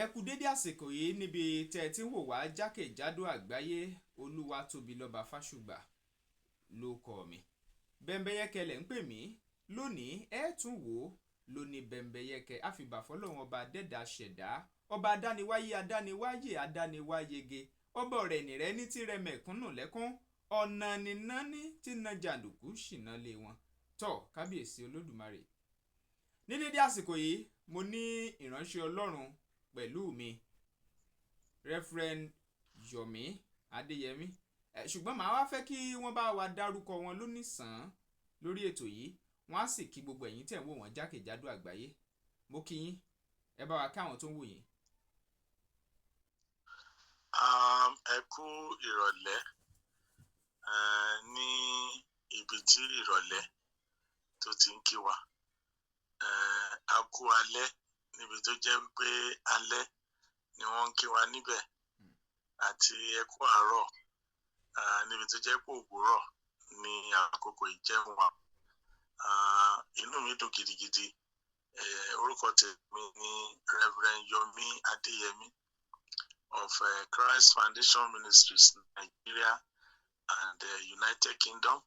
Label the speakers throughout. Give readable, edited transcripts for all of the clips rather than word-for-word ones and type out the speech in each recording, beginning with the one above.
Speaker 1: ẹ kú dédé àsìkò yìí níbi tẹ́ ẹ ti ń wò wá jákèjádò àgbáyé. Olúwatóbilọ́ba Fásùgbà ló kọ mi. Bẹ́mbẹ́yẹ́kẹ lẹ̀ ń pè mí. Lónìí ẹ tún wò ó lóní Bẹ́mbẹ́yẹ́kẹ. àfìbà fọlọ́run ọba dẹ́dà ṣẹ̀dá, ọba adániwáyé adániwáyé adániwáyege, ọba ọ̀rẹ́ nìrẹ́ ní tirẹ̀ mẹ̀kúnnù lẹ́kún, ọ̀nà nìnáni tí na jàǹdùkú ṣìnà lé wọn. Tọ́ kábíyèsí olódùmarè. Ní dédé àsìkò yìí mo ní ìránṣẹ́ Ọlọ́run pẹ̀lú mi, Revd Yomi Adeyemi. Ṣùgbọ́n màá wá fẹ́ kí wọ́n bá wa dárúkọ wọn lónìsàn lórí ètò yìí. Wọ́n á sì kí gbogbo ẹ̀yin tẹ̀ ń wò wọ́n jákèjádò àgbáyé. Mo kí yín, ẹ bá wa káwọn tó ń wò yín.
Speaker 2: Ẹ kú ìrọ̀lẹ́ ní ibi tí ìrọ̀lẹ́ tó ti ń kí wa. A kú alẹ́ níbi tó jẹ́ pé alẹ́ ni wọ́n ń kí wa níbẹ̀, àti ẹ kú àárọ̀ níbi tó jẹ́ pé òwúrọ̀ ni àkókò ìjẹun wa. Inú mi dùn gidigidi. Orúkọ tèmi ni Revd Yomi Adeyemi of Christ Foundation Ministries Nigeria and United Kingdom,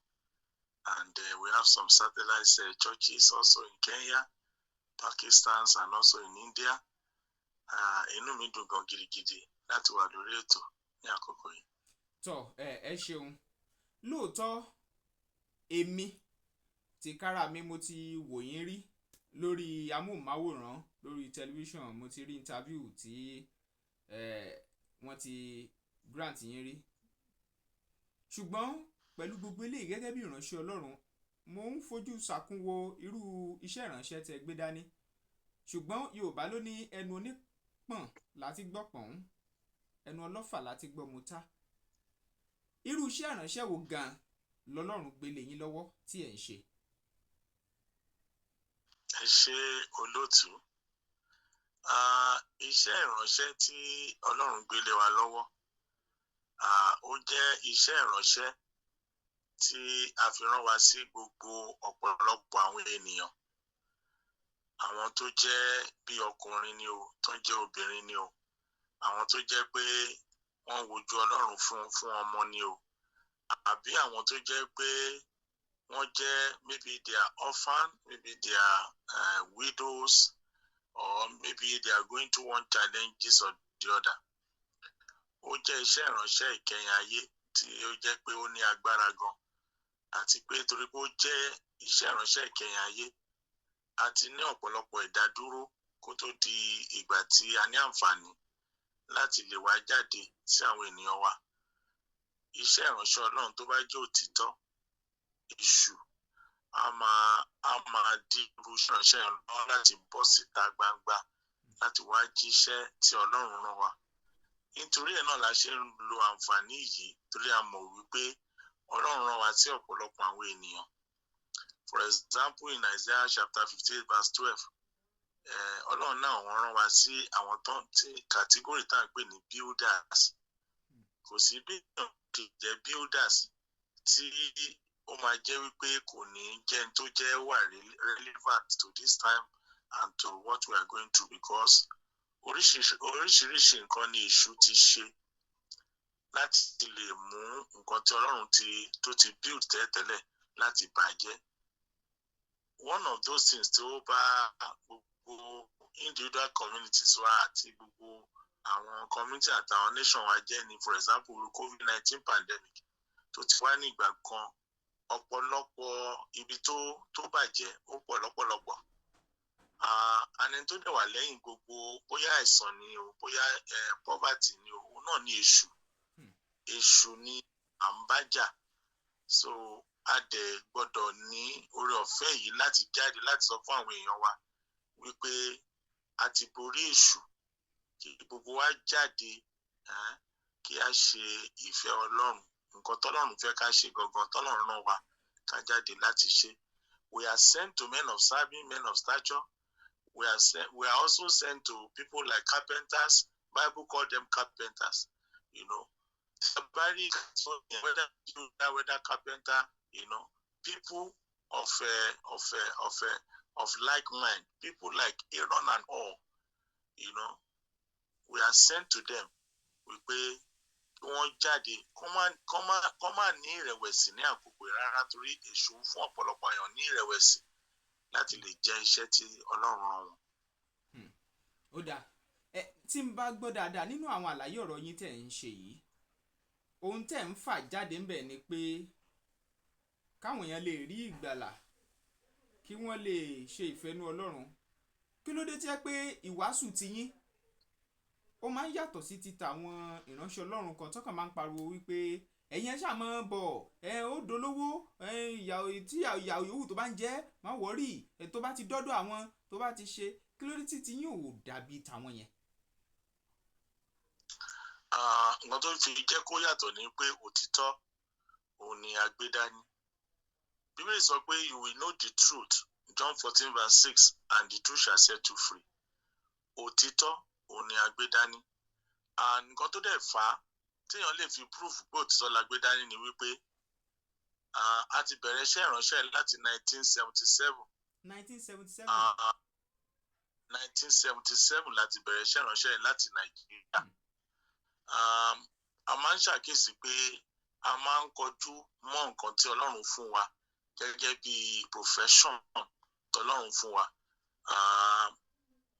Speaker 2: and we have some satellite churches also in Kenya, Pakistan, and also in India. Inú mi dùn gan gidigidi láti wà lórí ètò ní àkókò yìí.
Speaker 1: Tọ́ ẹ ṣeun. Lóòótọ́ èmi tìkára mi mo ti wò yín rí lórí amóhùnmáwòrán, lórí tẹlifíṣàn. Mo ti rí interview tí wọ́n ti grant yín rí. Ṣùgbọ́n pẹ̀lú gbogbo eléyìí gẹ́gẹ́ bí ìránṣẹ́ Ọlọ́run, mo ń fojú ṣàkúnwò irú iṣẹ́ ìránṣẹ́ tẹ́ gbé dání. Ṣùgbọ́n Yorùbá ló ní ẹnu onípọ̀n láti gbọ́ pọ̀n, ẹnu ọlọ́fà láti gbọ́ mutá. Irú iṣẹ́ ìránṣẹ́ wo gan lọ́lọ́run gbélé yín lọ́wọ́ tí ẹ̀ ń ṣe?
Speaker 2: Ẹ ṣé olóòtú. Iṣẹ́ ìránṣẹ́ tí Ọlọ́run gbélé wa lọ́wọ́, ó jẹ́ iṣẹ́ ìránṣẹ́ tí a fi rán wa sí gbogbo ọ̀pọ̀lọpọ̀ àwọn ènìyàn. Àwọn tó jẹ́ bí ọkùnrin ni o, tó jẹ́ obìnrin ni o, àwọn tó jẹ́ pé wọ́n wojú Ọlọ́run fún ọmọ ni o, àbí àwọn tó jẹ́ pé wọ́n jẹ́ maybe they are orphan, maybe they are widows, or maybe they are going through one challenges or the other. Ó jẹ́ iṣẹ́ ìránṣẹ́ ìkẹyìn ayé tí ó jẹ́ pé ó ní agbára gan, àti pé torí pé ó jẹ́ iṣẹ́ ìránṣẹ́ ìkẹyìn ayé, àti ní ọ̀pọ̀lọpọ̀ ìdádúró kó tó di ìgbà tí a ní àǹfààní láti lè wá jáde sí àwọn ènìyàn wa. Iṣẹ́ ìránṣẹ́ Ọlọ́run tó bá jẹ́ òtítọ́, èṣù a máa dí irú iṣẹ́ ìránṣẹ́ Ọlọ́run láti bọ́ síta gbangba láti wá jíṣẹ́ tí Ọlọ́run rán wa. Nítorí ẹ̀ náà la ṣe ń lo àǹfààní yìí, torí a mọ̀ wípé Ọlọ́run rán wa sí ọ̀pọ̀lọpọ̀ àwọn ènìyàn. For example, in Isaiah chapter 58 verse 12, Ọlọ́run náà wọ́n rán wa sí àwọn tó ti category tá à ń pè ní builders. Kò sí bí èèyàn kì í jẹ́ builders tí ó máa jẹ́ wípé kò ní jẹ́ tó jẹ́ wà relevant to this time and to what we are going through, because oríṣiríṣi nǹkan ni èṣù ti ṣe láti lè mú nǹkan tí Ọlọ́run tó ti build tẹ́lẹ̀ láti bàjẹ́. One of those things tí ó bá gbogbo individual communities wa àti gbogbo àwọn community àtàwọn nation wa jẹ́ ni, for example, COVID-19 pandemic tó ti wá ní ìgbà kan, ọ̀pọ̀lọpọ̀ ibi tó bàjẹ́ ó pọ̀ lọ́pọ̀lọpọ̀. Àní tó dẹ̀ wà lẹ́yìn gbogbo bóyá àìsàn ni o, bóyá poverty ni o, òun náà ni èṣù. Èṣù ni à ń bá jà. So a dẹ̀ gbọ́dọ̀ ní oore ọ̀fẹ́ yìí láti jáde láti sọ fún àwọn èèyàn wa wípé a ti borí èṣù. Kí gbogbo wa jáde, kí a ṣe ìfẹ́ Ọlọ́run, nǹkan tọ́lọ́run fẹ́ ká ṣe gangan, tọ́lọ́run rán wa ká jáde láti ṣe. We are sent to men of serving, men of stature. We are also sent to people like carpenters. Bible call them carpenters. You know, whether carpenter, you know, people of like mind, people like Aaron and all, you know, we are sent to them wípé kí wọ́n jáde kọ́ má ní ìrẹ̀wẹ̀sì ní àkókò rárá torí èṣù ń fún ọ̀pọ̀lọpọ̀ èèyàn ní ìrẹ̀wẹ̀sì láti lè jẹ́ iṣẹ́ tí Ọlọ́run rán wọn.
Speaker 1: Ó dáa, tí n bá gbọ́ dáadáa nínú àwọn àlàyé ọ̀rọ̀ yín tẹ̀ ń ṣe yìí, ohun tẹ̀ ń fà jáde ńbẹ̀ ni pé káwọn èèyàn lè rí ìgbàlà, kí wọ́n lè ṣe ìfẹ́nú Ọlọ́run. Kí ló dé tí ẹ pé ìwàásù tiyín ó máa ń yàtọ̀ sí ti tàwọn ìránṣẹ́ Ọlọ́run kan tó kàn máa ń pariwo wípé ẹ̀yin ẹ ṣáà máa bọ̀, ó dolówó, ìyàwó yòówù tó bá ń jẹ́ má wọ́rì, tó bá ti dọ́dọ̀ àwọn tó bá ti ṣe, kí ló dé tí tiyín ò dàbí tàwọn yẹn?
Speaker 2: Nǹkan tó fi jẹ́ kó yàtọ̀ ni pé òtítọ́ òun ni a gbé dání. Bíbélì sọ pé you will know the truth, John 14:6, and the truth shall set you free. Òtítọ́ òun ni a gbé dání. Nǹkan tó dẹ̀ fà á téèyàn lè fi proof pé òtítọ́ la gbé dání ni wípé a ti bẹ̀rẹ̀ iṣẹ́ ìránṣẹ́ láti 1977.
Speaker 1: 1977.
Speaker 2: 1977 láti bẹ̀rẹ̀ iṣẹ́ ìránṣẹ́ láti Nàìjíríà. A máa ń ṣàkíyèsí pé a máa ń kọjú mọ́ nǹkan tí Ọlọ́run fún wa gẹ́gẹ́ bí profession tọ́lọ́run fún wa.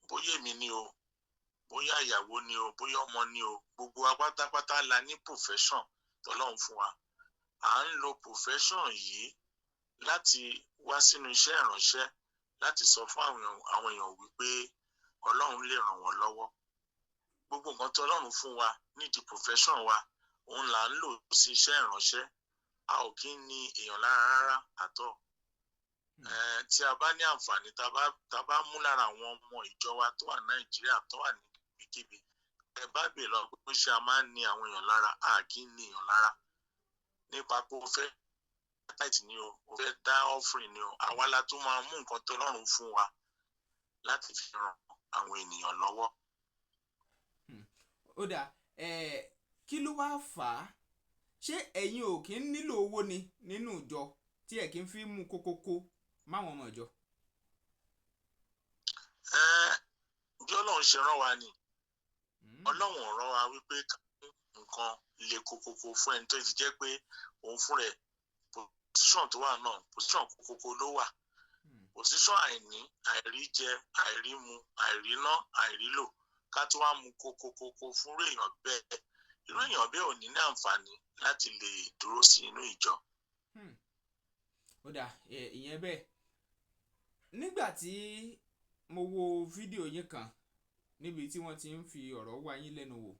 Speaker 2: Bóyá èmi ni o, bóyá ìyàwó ni o, bóyá ọmọ ni o, gbogbo wa pátápátá la ní profession tọ́lọ́run fún wa. À ń lo profession yìí láti wá sínú iṣẹ́ ìránṣẹ́ láti sọ fún àwọn èèyàn wípé Ọlọ́run lè ràn wọ́n lọ́wọ́. Gbogbo nǹkan tí Ọlọ́run fún wa nídìí profession wa òun là ń lò sí iṣẹ́ ìránṣẹ́. A ò kí ń ní èèyàn lára rárá àtọ̀. Tí a bá ní àǹfààní tá bá mú lára àwọn ọmọ ìjọ wa tó wà Nàìjíríà tó wà ní ibikíbi, ẹ bá bèèrè lọ pé ṣé a máa ń ní àwọn èèyàn lára, a kì í ní èèyàn lára. Nípa pé o fẹ́ tithe ni o fẹ́ dá offering ni o, àwa la tún máa mú nǹkan tí Ọlọ́run fún wa láti fi ran àwọn ènìyàn lọ́wọ́.
Speaker 1: Ó dáa, kí ló wá fà á? Ṣé ẹ̀yin ò kí ń nílò owó ni nínú ìjọ tí ẹ kì í fi mú kókókó máwọn ọmọ ìjọ?
Speaker 2: Bí Ọlọ́run ṣe rán wa ni. Ọlọ́run ò rán wa wípé nǹkan le kókókó fún ẹni tó ti jẹ́ pé òun fún rẹ̀ position tó wà náà position kókókó ló wà. Position àìní, àìríjẹ, àìrímu, àìríná, àìrílò, ká tó wá mú kókókó fún èèyàn bẹ́ẹ̀. Irú èèyàn bẹ́ẹ̀ ò ní àǹfààní láti lè dúró sí inú ìjọ.
Speaker 1: Ó dáa, ìyẹn bẹ́ẹ̀. Nígbà tí mo wo fídíò yín kan níbi tí wọ́n ti ń fi ọ̀rọ̀ wá yín lẹ́nu wò,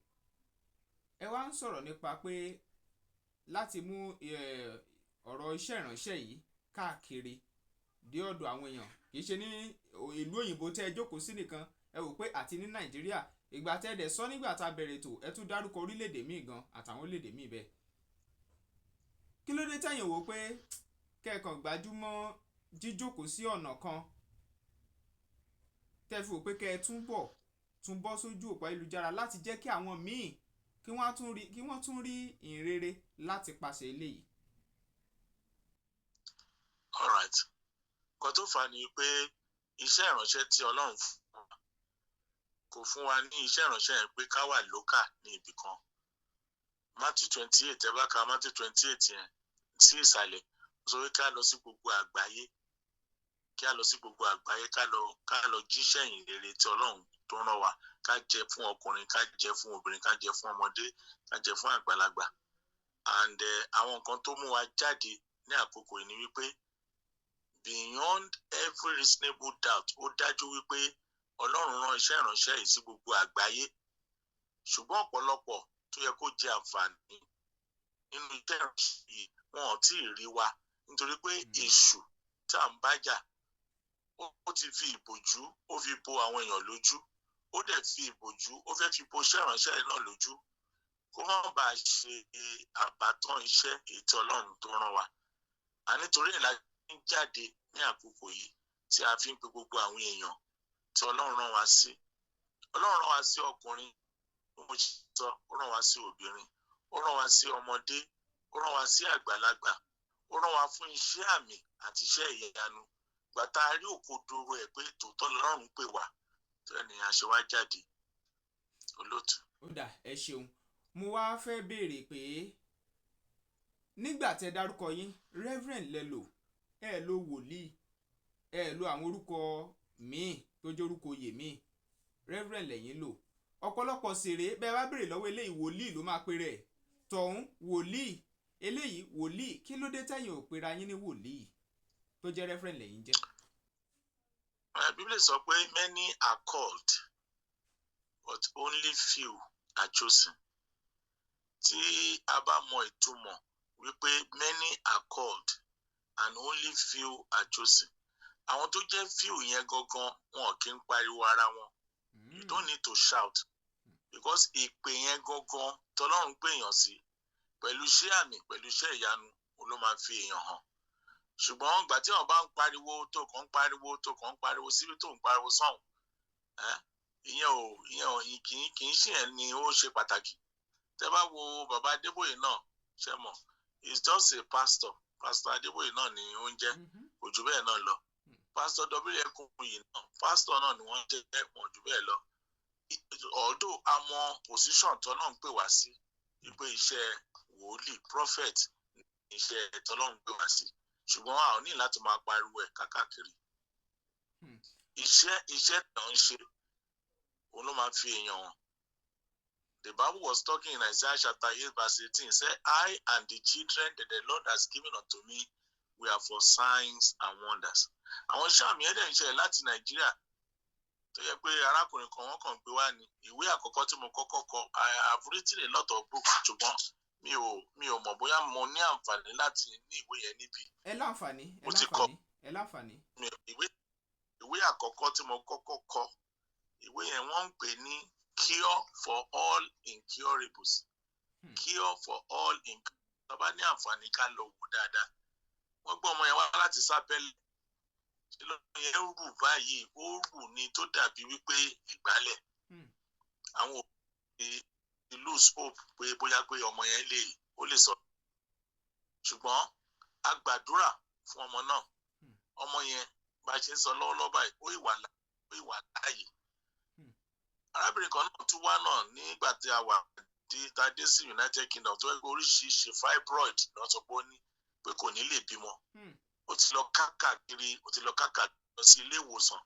Speaker 1: ẹ wá ń sọ̀rọ̀ nípa pé láti mú ọ̀rọ̀ iṣẹ́ ìránṣẹ́ yìí káàkiri dé ọ̀dọ̀ àwọn èèyàn, kì í ṣe ní ìlú òyìnbó tẹ́ ẹ jókòó sí nìkan, ẹ wò pé àti ní Nàìjíríà. Ìgbà tẹ́ ẹ dẹ̀ sọ nígbà tá a bẹ̀rẹ̀ ètò, ẹ tún dárúkọ orílẹ̀-èdè míì gan àtàwọn orílẹ̀-èdè míì bẹ́ẹ̀. Kí ló dé tẹ́yìn wò pé kẹ́ẹ̀kan gbájúmọ́ jíjókòó sí ọ̀nà kan tẹ́ fi wò pé kẹ́ ẹ tún bọ́ sójú òpó ayélujára láti jẹ́ kí àwọn míì kí wọ́n tún rí ìhìnrere láti pàṣẹ eléyìí?
Speaker 2: All right. Nǹkan tó fà á ni pé iṣẹ́ ìránṣẹ́ tí Ọlọ́run fún wa kò fún wa ní iṣẹ́ ìránṣẹ́ yẹn pé ká wà lókà ní ibì kan. Matthew 28, ẹ bá ka Matthew 28 yẹn sí ìsàlẹ̀, ó sọ pé ká lọ sí gbogbo àgbáyé, ká lọ jíṣẹ́ ìhìnrere tí Ọlọ́run tó rán wa, ká jẹ́ fún ọkùnrin, ká jẹ́ fún obìnrin, ká jẹ́ fún ọmọdé, ká jẹ́ fún àgbàlagbà. And àwọn nǹkan tó mú wa jáde ní àkókò yìí ni wípé beyond every reasonable doubt, ó dájú wípé Ọlọ́run rán iṣẹ́ ìránṣẹ́ yìí sí gbogbo àgbáyé. Ṣùgbọ́n ọ̀pọ̀lọpọ̀ tó yẹ kó jẹ àǹfààní nínú iṣẹ́ ìránṣẹ́ yìí wọn ò tí ì rí wa nítorí pé èṣù tá à ń bájà ó ti fi ìbòjú ó fi bo àwọn èèyàn lójú, ó dẹ̀ fi ìbòjú ó fẹ́ fi bo iṣẹ́ ìránṣẹ́ yìí náà lójú kó má bàa ṣe àbátan iṣẹ́ èyí tí Ọlọ́run tó rán wa. Nítorí ẹ̀ la ń jáde ní àkókò yìí tí a fi ń pe gbogbo àwọn èèyàn tí Ọlọ́run rán wa sí. Ọlọ́run rán wa sí ọkùnrin, ó rán wa sí obìnrin, ó rán wa sí ọmọdé, ó rán wa sí àgbàlagbà, ó rán wa fún iṣẹ́ àmì àti iṣẹ́ ìyanu. Gbàtà rí òkodoro ẹ̀ pé tòótọ́ l'Ọlọ́run pè wá, tó ẹni àṣẹ wá jáde. Olóòtú.
Speaker 1: dà ẹ ṣeun mo wá fẹ́ béèrè pé nígbà tẹ́ dárúkọ yín reverend lẹ lò ẹ lò wòlíì ẹ lò àwọn orúkọ míì tó jẹ́ orúkọ oyè míì reverend lẹ́yìn lò ọ̀pọ̀lọpọ̀ sèré bẹ́ẹ̀ bá béèrè lọ́wọ́ eléyìí wòlíì ló máa pe rẹ̀ tọ̀hún wòlíì eléyìí wòlíì kí ló dé tẹ̀yin ò pera yín ní wòlíì tó jẹ́ reverend lẹ́yìn jẹ́.
Speaker 2: Bíbélì sọ pé many are called but only few are chosen. Tí a bá mọ ìtumọ̀ wípé many are called and only few are chosen. Àwọn tó jẹ́ few yẹn gangan wọn kì í pariwo ara wọn. You don't need to shout because ìpè yẹn gangan tọ́lọ́run pè èèyàn sí pẹ̀lú iṣẹ́ àmì pẹ̀lú iṣẹ́ ìyanu ló máa fi èèyàn hàn. Ṣùgbọ́n ìgbà tí wọ́n bá ń pariwo tó kàn ń pariwo síbi tó ń pariwo sọ́hùn ìyẹn kì í ṣe ẹ̀ ni ó ṣe pàtàkì. Tẹ́ bá wo bàbá Adébóyè náà ṣe mọ̀ he's just a pastor Adébóyè náà ni ó ń jẹ́ kò jù bẹ́ẹ̀ náà lọ. Pastor W Ekunyi náà pastor náà ni wọ́n jẹ́ wọn jù bẹ́ẹ̀ lọ. Although àwọn position tó náà ń pè wá sí wípé iṣẹ́ wòlíì prophet iṣẹ́ tọ́lọ́run ń pè wá sí ṣùgbọ́n a ò ní láti máa pariwo ẹ̀ káàkiri. Iṣẹ́ náà ń ṣe òun ló máa fi èèyàn hàn. The Bible was talking in Isaiah chapter 8 verse 18 say I and the children that the Lord has given unto me we are for signs and wonders. Àwọn iṣẹ́ àmì ẹ̀dẹ̀ ń ṣẹlẹ̀ láti Nàìjíríà tó yẹ pé arákùnrin kan wọ́n kàn gbé wá ní ìwé àkọ́kọ́ tí mo kọ́kọ́ kọ I have written a lot of books ṣùgbọ́n mi ò mọ̀ bóyá mo ní àǹfààní láti ní ìwé yẹn níbí. Ẹ láǹfààní. Ìwé àkọ́kọ́ tí mo kọ́kọ́ kọ ìwé yẹn wọ́n ń pè ní Cure for all incurables. Cure for all incurables. Tó bá ní àǹfààní ká lọ wò dáadáa. Wọ́n gbọ́ ọmọ yẹn wá láti sábẹ́lẹ̀. Ṣé ló yẹn rù báyìí ó rù ní tó dàbí wípé ìgbálẹ̀. Àwọn òbí lose hope pé bóyá pé ọmọ yẹn ó lè sọ. Ṣùgbọ́n a gbàdúrà fún ọmọ náà. Ọmọ yẹn bá ṣe ń sọ lọ́wọ́lọ́wọ́ báyìí ó ìwà láàyè. Arábìnrin kan náà tún wá náà nígbà tí a wà tá a dé sí United Kingdom tó ẹgbẹ́ oríṣiríṣi fibroid náà sọ pé ó ní pé kò ní lè bímọ. Ó ti lọ káàkiri lọ sí ilé ìwòsàn.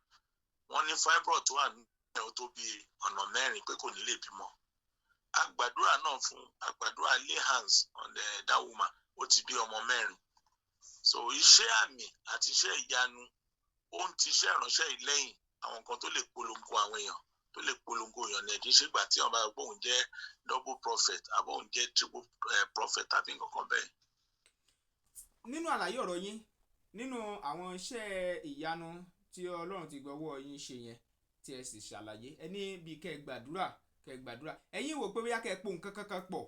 Speaker 2: Wọ́n ní fibroid tó wà ní ẹ̀ ó tó bí ọ̀nà 4 pé kò ní lè bímọ. Àgbàdúrà náà fún àgbàdúrà lay hands on that woman ó ti bí ọmọ 4. So iṣẹ́ àmì àti iṣẹ́ ìyanu ó ń ti iṣẹ́ ìránṣẹ́ ìlẹ́yìn àwọn nǹkan tó lè polongo àwọn èèyàn tó lè polongo èèyàn ní ẹ̀kí ṣègbà tí wọ́n bá gbóhùn jẹ́ double prophet àbóhùn jẹ́ triple prophet tàbí nǹkan bẹ́ẹ̀.
Speaker 1: Nínú àlàyé ọ̀rọ̀ yín nínú àwọn iṣẹ́ ìyanu tí Ọlọ́run ti gbọ́wọ́ yín ṣe yẹn tí ẹ sì ṣàlàyé ẹ ní bí kẹ́ gbàdúrà ẹ̀yin wò pé bóyá kẹ́ po nǹkan kankan pọ̀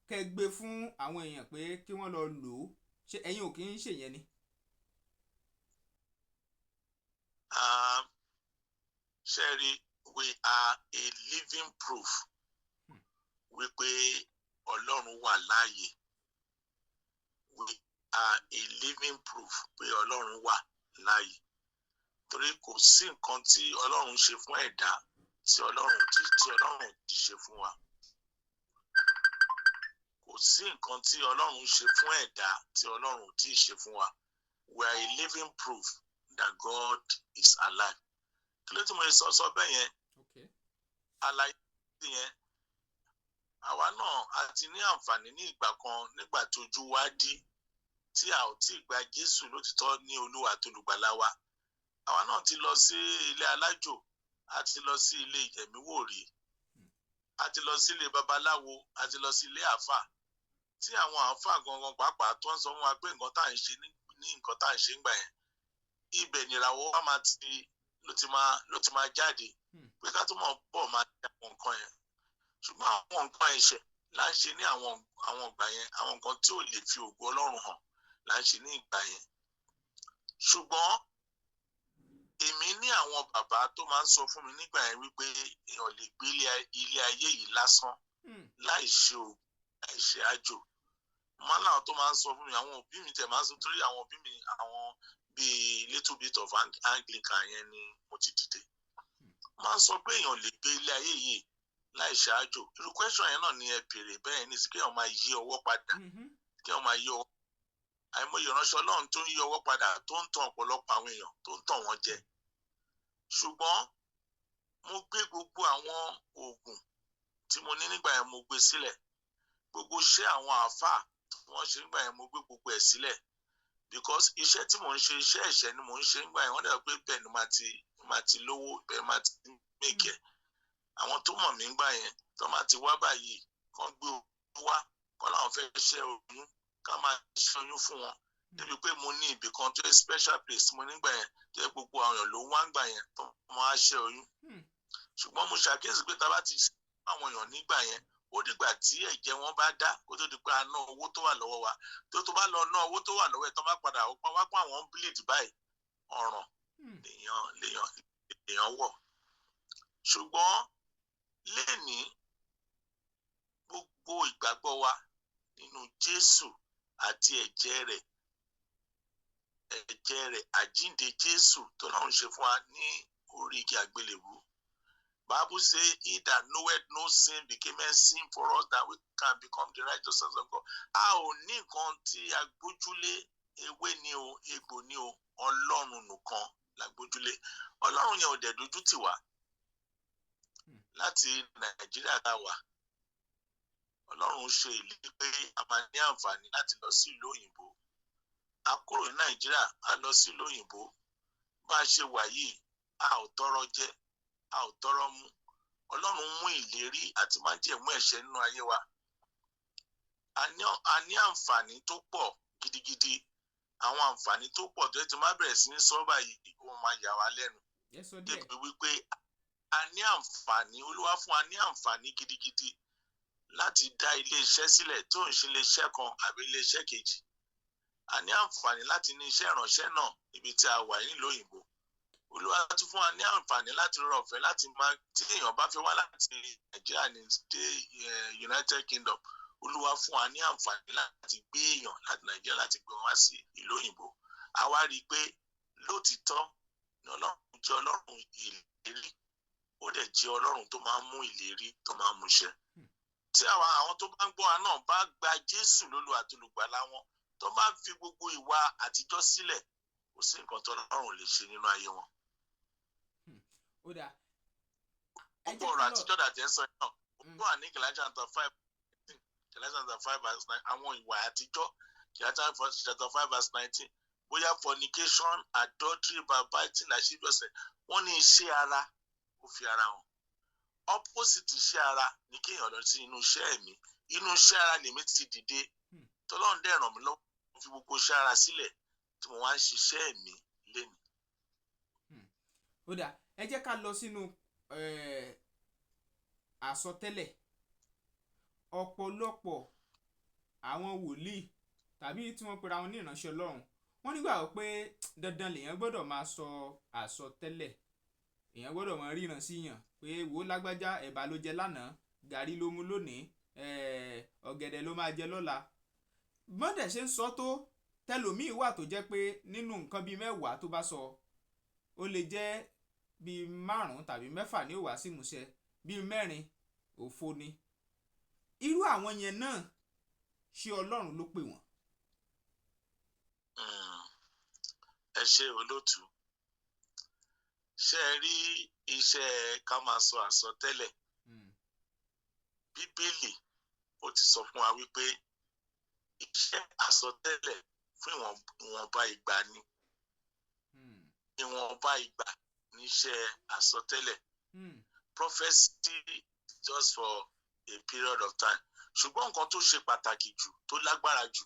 Speaker 1: kẹ́ gbé fún àwọn èèyàn pé kí wọ́n lọ lò ó ṣé ẹ̀yin ò kí ń ṣèyẹn ni.
Speaker 2: Sherry, we are a living proof wípé Ọlọ́run wà láàyè. We are a living proof pé Ọlọ́run wà láàyè. Torí kò sí nǹkan tí Ọlọ́run ṣe fún ẹ̀dá tí Ọlọ́run ti ṣe fún wa. Kò sí nǹkan tí Ọlọ́run ṣe fún ẹ̀dá tí Ọlọ́run ti ṣe fún wa. We are a living proof that God is alive. Kí ló tí mo sọ bẹ́ẹ̀ yẹn? Àlàyé yẹn àwa náà a ti ní àǹfààní ní ìgbà kan nígbà tójú wa dí tí a ò tí gba Jésù lótìtọ́ ní Olúwa àti Olùgbàlà wa. Àwa náà ti lọ sí ilé alájò, a ti lọ sí ilé ìjẹ̀míwòrì, a ti lọ sí ilé babaláwo, a ti lọ sí ilé àáfà. Tí àwọn àáfà gangan pàápàá tó ń sọ fún wa pé nǹkan tá à ń ṣe ní nǹkan tá à ń ṣe ńgbà yẹn, ibẹ̀ nìràwọ̀ wa ló ti máa jáde pé ká tó mọ̀ bọ̀ máa ṣe àwọn nǹkan yẹn. Ṣùgbọ́n àwọn nǹkan ẹ̀ṣẹ̀ là ń ṣe ní àwọn ìgbà yẹn, àwọn nǹkan tí ò lè fi ògo Ọlọ́run hàn là ń ṣe ní ìgbà yẹn. Ṣùgbọ́n èmi ní àwọn bàbá tó máa ń sọ fún mi nígbà yẹn wípé èèyàn lè gbé ilé ayé yìí lásán láì ṣe òògùn láì ṣe àjò. Máa láwọn tó máa ń sọ fún mi, àwọn òbí mi tẹ̀ máa ń sọ torí àwọn òbí mi àwọn bíi little bit of Anglican yẹn ni mo ti dìde. Máa ń sọ pé èèyàn lè gbé ilé ayé yìí láì ṣáájò. Irú question yẹn náà ni ẹ béèrè bẹ́ẹ̀ ní sí kí wọ́n máa yí ọwọ́ padà, kí wọ́n máa yí ọwọ́. Àìmọye ìránṣẹ́ Ọlọ́run tó ń yí ọwọ́ padà tó ń tàn ọ̀pọ̀lọpọ̀ àwọn èèyàn tó ń tàn wọ́n jẹ. Ṣùgbọ́n mo gbé gbogbo àwọn oògùn tí mo ní nígbà yẹn mo gbé sílẹ̀. Gbogbo iṣẹ́ àwọn àáfàá tí wọ́n ṣe nígbà yẹn mo gbé gbogbo ẹ̀ sílẹ̀. Because iṣẹ́ tí mò ń ṣe iṣẹ́ ẹ̀ṣẹ̀ ni mò ń ṣe nígbà yẹn, wọ́n dẹ̀ pé bẹ́ẹ̀ ni máa ti lówó, bẹ́ẹ̀ máa ti make ẹ̀. Àwọn tó mọ̀ mí nígbà yẹn tó máa ti wá báyìí kán gbé owó wá, kán láwọn fẹ́ ṣẹ́ oyún, ká máa ṣe oyún fún wọn. Débi pé mo ní ibì kan tó yẹ special place mo nígbà yẹn tó yẹ gbogbo àwọn èèyàn ló wá ń gbà yẹn tó máa ṣẹ́ oyún. Ṣùgbọ́n mo ṣàkíyèsí pé tá bá ti ṣe àwọn èèyàn nígbà yẹn, ó dìgbà tí ẹ̀jẹ̀ wọn bá dá kó tó di pé a ná owó tó wà lọ́wọ́ wa. Tó bá lọ ná owó tó wà lọ́wọ́ ẹ̀ tó bá padà wá pọ́n àwọn bleed báyìí, ọ̀ràn lèèyàn wọ̀. Ṣùgbọ́n lénìí gbogbo ìgbàgbọ́ wa nínú Jésù àti ẹ̀jẹ̀ rẹ̀ àjíǹde Jésù tó náà ń ṣe fún wa ní orí igi àgbélébùú. Bible say he that knoweth no sin became a sin for us that we can become the righteousness of God. A ò ní nǹkan tí a gbójúlé, ewé ni o, egbò ni o, Ọlọ́run nìkan la gbójúlé. Ọlọ́run yẹn ò dẹ̀ dojú tì wá láti Nàìjíríà tá wà. Ọlọ́run ṣe ìlérí pé a máa ní àǹfààní láti lọ sí ìlú òyìnbó. A kúrò ní Nàìjíríà, a lọ sí ìlú òyìnbó. Bá a ṣe wà yìí, a ò tọrọ jẹ, a ò tọrọ mu. Ọlọ́run mú ìlérí àti májẹ̀mú ẹ̀ṣẹ̀ nínú ayé wa. A ní àǹfààní tó pọ̀ gidigidi. Àwọn àǹfààní tó pọ̀ tó yẹ ti máa bẹ̀rẹ̀ sí ní sọ báyìí, ó máa yà wá lẹ́nu. Débi wípé a ní àǹfààní, Olúwa fún wa ní àǹfààní gidigidi láti dá ilé-iṣẹ́ sílẹ̀ tó ń ṣe ilé-iṣẹ́ kan àbí ilé-iṣẹ́ kejì. A ní àǹfààní láti ní iṣẹ́ ìránṣẹ́ náà níbi tí a wà nílùú òyìnbó. Olúwa tún fún wa ní àǹfààní láti rọ ọ̀fẹ́ láti máa, tí èèyàn bá fẹ́ wá láti Nàìjíríà ní United Kingdom, Olúwa fún wa ní àǹfààní láti gbé èèyàn láti Nàìjíríà láti gbé wọn wá sí ìlú òyìnbó. A wá rí i pé lótìítọ́ ni Ọlọ́run jẹ́ Ọlọ́run ìlérí, ó dẹ̀ jẹ́ Ọlọ́run tó máa ń mú ìlérí tó máa ń múṣẹ. Tí àwọn tó bá ń gbọ́ wa náà bá gba Jésù lólúwa àti olùgbàlà wọn, tó bá fi gbogbo ìwà àtijọ́ sílẹ̀, kò sí nǹkan tó Ọlọ́run lè ṣe nínú ayé wọn. Gbogbo ọ̀rọ̀ àtijọ́ dàtí ẹ̀ ń sọ náà, gbogbo wà ní Galatians chapter 5:9, àwọn ìwà àtijọ́, Galatians chapter 5:19, bóyá fornication, adultery, backbiting, lasciviousness, wọ́n ní iṣẹ́ ara, ó fi ara hàn. Opposite iṣẹ́ ara ni kéèyàn lọ sí inú iṣẹ́ ẹ̀mí. Inú iṣẹ́ ara lèmi ti dìde. Tọ́lọ́run dẹ̀ ràn mí lọ́wọ́, mo fi gbogbo iṣẹ́ ara sílẹ̀ tí mo wá ń ṣiṣẹ́ ẹ̀mí lénìí.
Speaker 1: Ó dà, ẹ jẹ́ ká lọ sínú àsọtẹ́lẹ̀. Ọ̀pọ̀lọpọ̀ àwọn wòlíì tàbí tí wọ́n pera wọn ní ìránṣẹ́ Ọlọ́run, wọ́n nígbàgbọ́ pé dandan lèèyàn gbọ́dọ̀ máa sọ àsọtẹ́lẹ̀. Èèyàn gbọ́dọ̀ máa ríran síyàn pé wò ó lágbájá, ẹ̀bà ló jẹ lánàá, gàrí ló mu lónìí, ọ̀gẹ̀dẹ̀ ló máa jẹ lọ́la. Bọ́dẹ̀ ṣe ń sọ tó, tẹlòmíì wà tó jẹ́ pé nínú nǹkan bíi 10 tó bá sọ, ó lè jẹ́ bíi 5 tàbí 6 ní ó wá sí ìmúṣẹ, bíi 4 òfo ni. Irú àwọn yẹn náà ṣé Ọlọ́run ló pè wọ́n?
Speaker 2: Ẹ ṣé olóòtú. Ṣé ẹ rí iṣẹ́ ká máa sọ àsọtẹ́lẹ̀? Bíbélì ó ti sọ fún wa wípé iṣẹ́ àsọtẹ́lẹ̀ fún ìwọ̀nba ìgbà ni. Ìwọ̀nba ìgbà ní iṣẹ́ àsọtẹ́lẹ̀. Prophecy just for a period of time. Ṣùgbọ́n nǹkan tó ṣe pàtàkì jù, tó lágbára jù,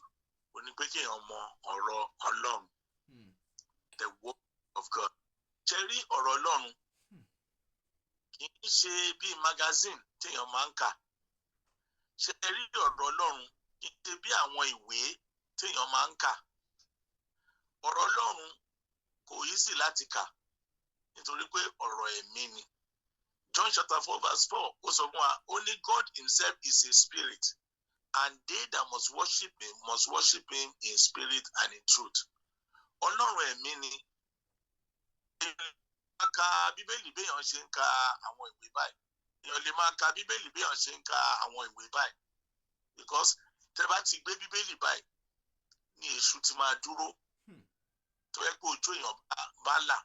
Speaker 2: ó ní pé kéèyàn mọ ọ̀rọ̀ Ọlọ́run. The word of God. Ṣé rí ọ̀rọ̀ Ọlọ́run kì í ṣe bí magazine téèyàn máa ń kà. Ṣé rí ọ̀rọ̀ Ọlọ́run kì í ṣe bí àwọn ìwé téèyàn máa ń kà. Ọ̀rọ̀ Ọlọ́run kò easy láti kà nítorí pé ọ̀rọ̀ ẹ̀mí ni. John chapter 4:4 ó sọ fún wa, only God himself is a spirit, and they that must worship him in spirit and in truth. Ọlọ́run ẹ̀mí ni. Èèyàn ka Bíbélì béèyàn ṣe ń ka àwọn ìwé báyìí. èèyàn lè máa ka bíbélì bí èèyàn ṣe ń ka àwọn ìwé báyìí, because tẹ́ bá ti gbé bíbélì báyìí ní èṣù ti máa dúró tó yẹ pé ojú èèyàn bá là,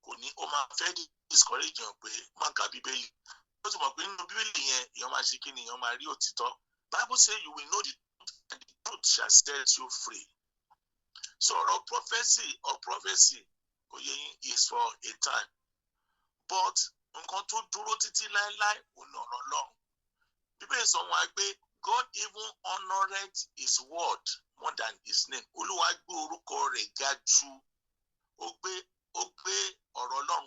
Speaker 2: kò ní, ó máa fẹ́ discourage èèyàn pé má ka bíbélì. Ó ti mọ̀ pé nínú bíbélì yẹn èèyàn máa ṣe kí ni, èèyàn máa rí òtítọ́. Bible say you will know the truth and the truth shall set you free. So ọ̀rọ̀ prophecy kò yẹ yín is for a time, but nǹkan tó dúró títí láéláé òun ni ọ̀rọ̀ Ọlọ́run. Bíbélì sọ wọn pé God even honored his word more than his name. Olúwa gbé orúkọ rẹ̀ ga jù, ó gbé ọ̀rọ̀ Ọlọ́run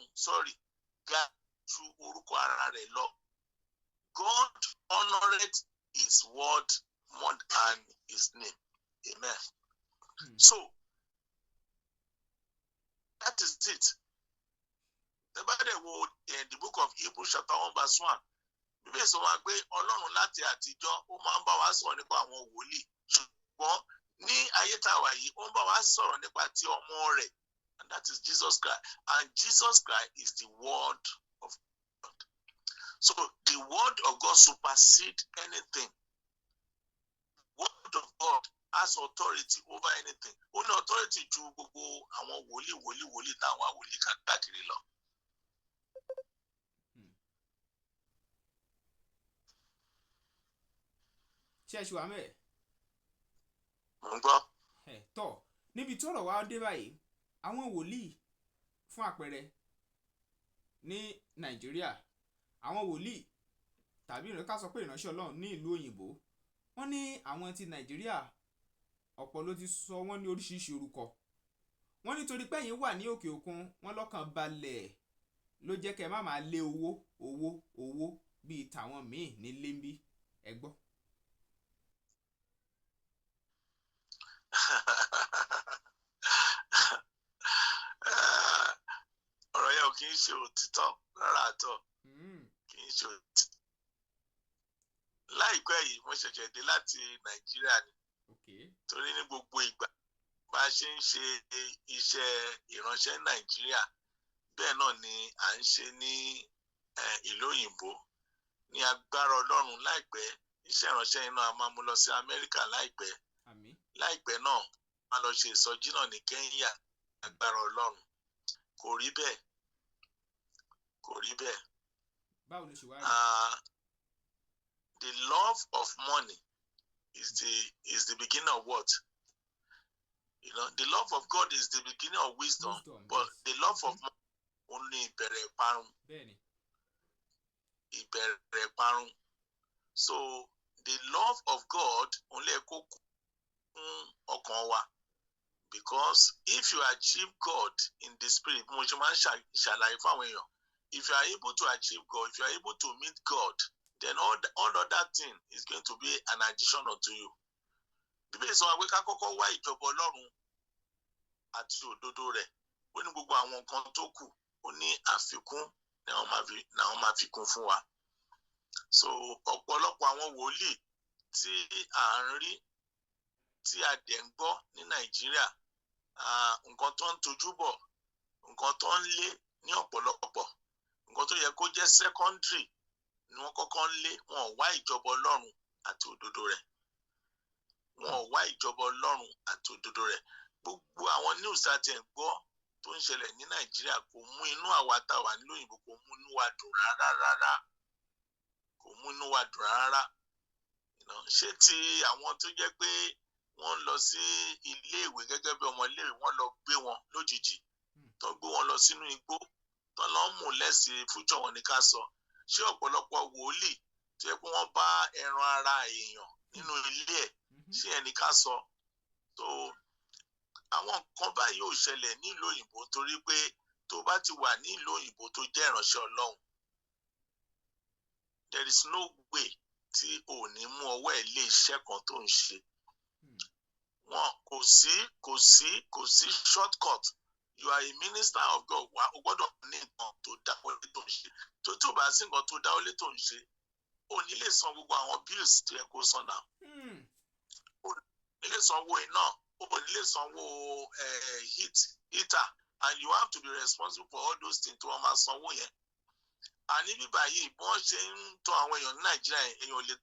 Speaker 2: ga jù orúkọ ara rẹ̀ lọ. God honored his word more than his name. Amen. So that is it. The Bible in the book of Hebrews chapter 1 verse 1. Bíbélì sọ wá pé Ọlọ́run láti àtijọ́ ó máa ń bá wa sọ̀rọ̀ nípa àwọn wòlíì, ṣùgbọ́n ní ayé tá a wà yìí ó ń bá wa sọ̀rọ̀ nípa ti ọmọ rẹ̀, and that is Jesus Christ. And Jesus Christ is the word of God. So the word of God supersedes anything. The word of God has authority over anything. Ó ní authority ju gbogbo àwọn wòlíì táwọn wòlíì káàkiri lọ.
Speaker 1: ṣé ẹ ṣe wà mẹ́ẹ̀?
Speaker 2: Mo ń gbọ́.
Speaker 1: Tọ́ níbi tí ọ̀rọ̀ wa dé báyìí, àwọn wòlíì fún àpẹẹrẹ ní Nàìjíríà, àwọn wòlíì tàbí ká sọ pé ìránṣẹ́ Ọlọ́run ní ìlú òyìnbó, wọ́n ní àwọn ti Nàìjíríà ọ̀pọ̀ ló ti sọ wọ́n ní oríṣiríṣi orúkọ. Wọ́n nítorí pé ẹ̀yin wà ní òkè òkun, wọ́n lọ́kàn balẹ̀ ló jẹ́ kẹ́ má máa lé owó bíi tàwọn míì ní lẹ́ńbí. Ẹ gbọ́.
Speaker 2: Ọ̀rọ̀ yẹn ò kì í ṣe òtítọ́ rárá àtọ̀, kì í ṣe òtítọ́. Láìpẹ́ yìí mo ṣẹ̀ṣẹ̀ dé láti Nàìjíríà ni, torí ní gbogbo ìgbà bá a ṣe ń ṣe iṣẹ́ ìránṣẹ́ Nàìjíríà bẹ́ẹ̀ náà ni à ń ṣe ní ìlú òyìnbó. Ní agbára Ọlọ́run láìpẹ́ iṣẹ́ ìránṣẹ́ iná a máa mú lọ sí Amẹ́ríkà láìpẹ́. Láìpẹ́ náà máa lọ ṣe ìsọjí náà ní Kenya, agbára Ọlọ́run. Kò rí bẹ́ẹ̀.
Speaker 1: Báwo ló ṣe wá rí?
Speaker 2: The love of money is the beginning of what? You know, the love of God is the beginning of wisdom, but yes. The love of money only ìbẹ̀rẹ̀ ìparun. Ìbẹ̀rẹ̀ ìparun. So the love of God only kó kún ọkàn wa, because if you achieve God in the spirit, mo ṣe máa ń ṣàlàyé fáwọn èèyàn, if you are able to achieve God, if you are able to meet God, then all other thing is going to be an addition unto you. Bíbélì sọ wá pé ká kọ́kọ́ wá ìjọba Ọlọ́run àti òdodo rẹ̀, ó ní gbogbo àwọn nǹkan tó kù, ó ní àfikún ni àwọn máa fi kún fún wa. So ọ̀pọ̀lọpọ̀ àwọn wòlíì tí à ń rí, tí a dẹ̀ ń gbọ́ ní Nàìjíríà, nǹkan tó ń tojú bọ̀, nǹkan tó ń lé ní ọ̀pọ̀lọpọ̀, nǹkan tó yẹ kó jẹ́ secondary ni wọ́n kọ́kọ́ ń lé. Wọn ò wá ìjọba Ọlọ́run àti òdodo rẹ̀. Gbogbo àwọn news àti ẹ̀ ń gbọ́ tó ń ṣẹlẹ̀ ní Nàìjíríà kò mú inú àwa tá a wà nílùú òyìnbó, kò mú inú wa dùn rárá. Ṣé ti àwọn tó jẹ́ pé wọ́n lọ sí iléèwé gẹ́gẹ́ bí ọmọ iléèwé, wọ́n lọ gbé wọn lójijì, tó gbé wọn lọ sínú igbó, tó lọ mú lẹ́sìn fújọ́ wọn ní ká sọ. Ṣé ọ̀pọ̀lọpọ̀ wòlíì tó yẹ pé wọ́n bá ẹran ara èèyàn nínú ilé ẹ̀, ṣé ẹni ká sọ? So àwọn nǹkan báyìí ò ṣẹlẹ̀ nílùú òyìnbó, torí pé tó bá ti wà nílùú òyìnbó tó jẹ́ ìránṣẹ́ Ọlọ́run, there is no way tí ò ní mú ọwọ́ ẹ̀ lé iṣẹ́ kan tó ń ṣe. Wọn kò sí shortcut. You are a minister of God, wà ó gbọ́dọ̀ ní nǹkan tó dáwọ́lé tó ń ṣe. Tó bá sí nǹkan tó dáwọ́lé tó ń ṣe, ò ní lè san gbogbo àwọn bills tó yẹ kó san náà. Ò ní lè sanwó iná, ò ní lè sanwó heater, and you have to be responsible for all those things tó wọ́n máa sanwó yẹn. àní bíbá yìí bí wọ́n ṣe ń tọ́ àwọn èèyàn ní Nàìjíríà èèyàn ò lè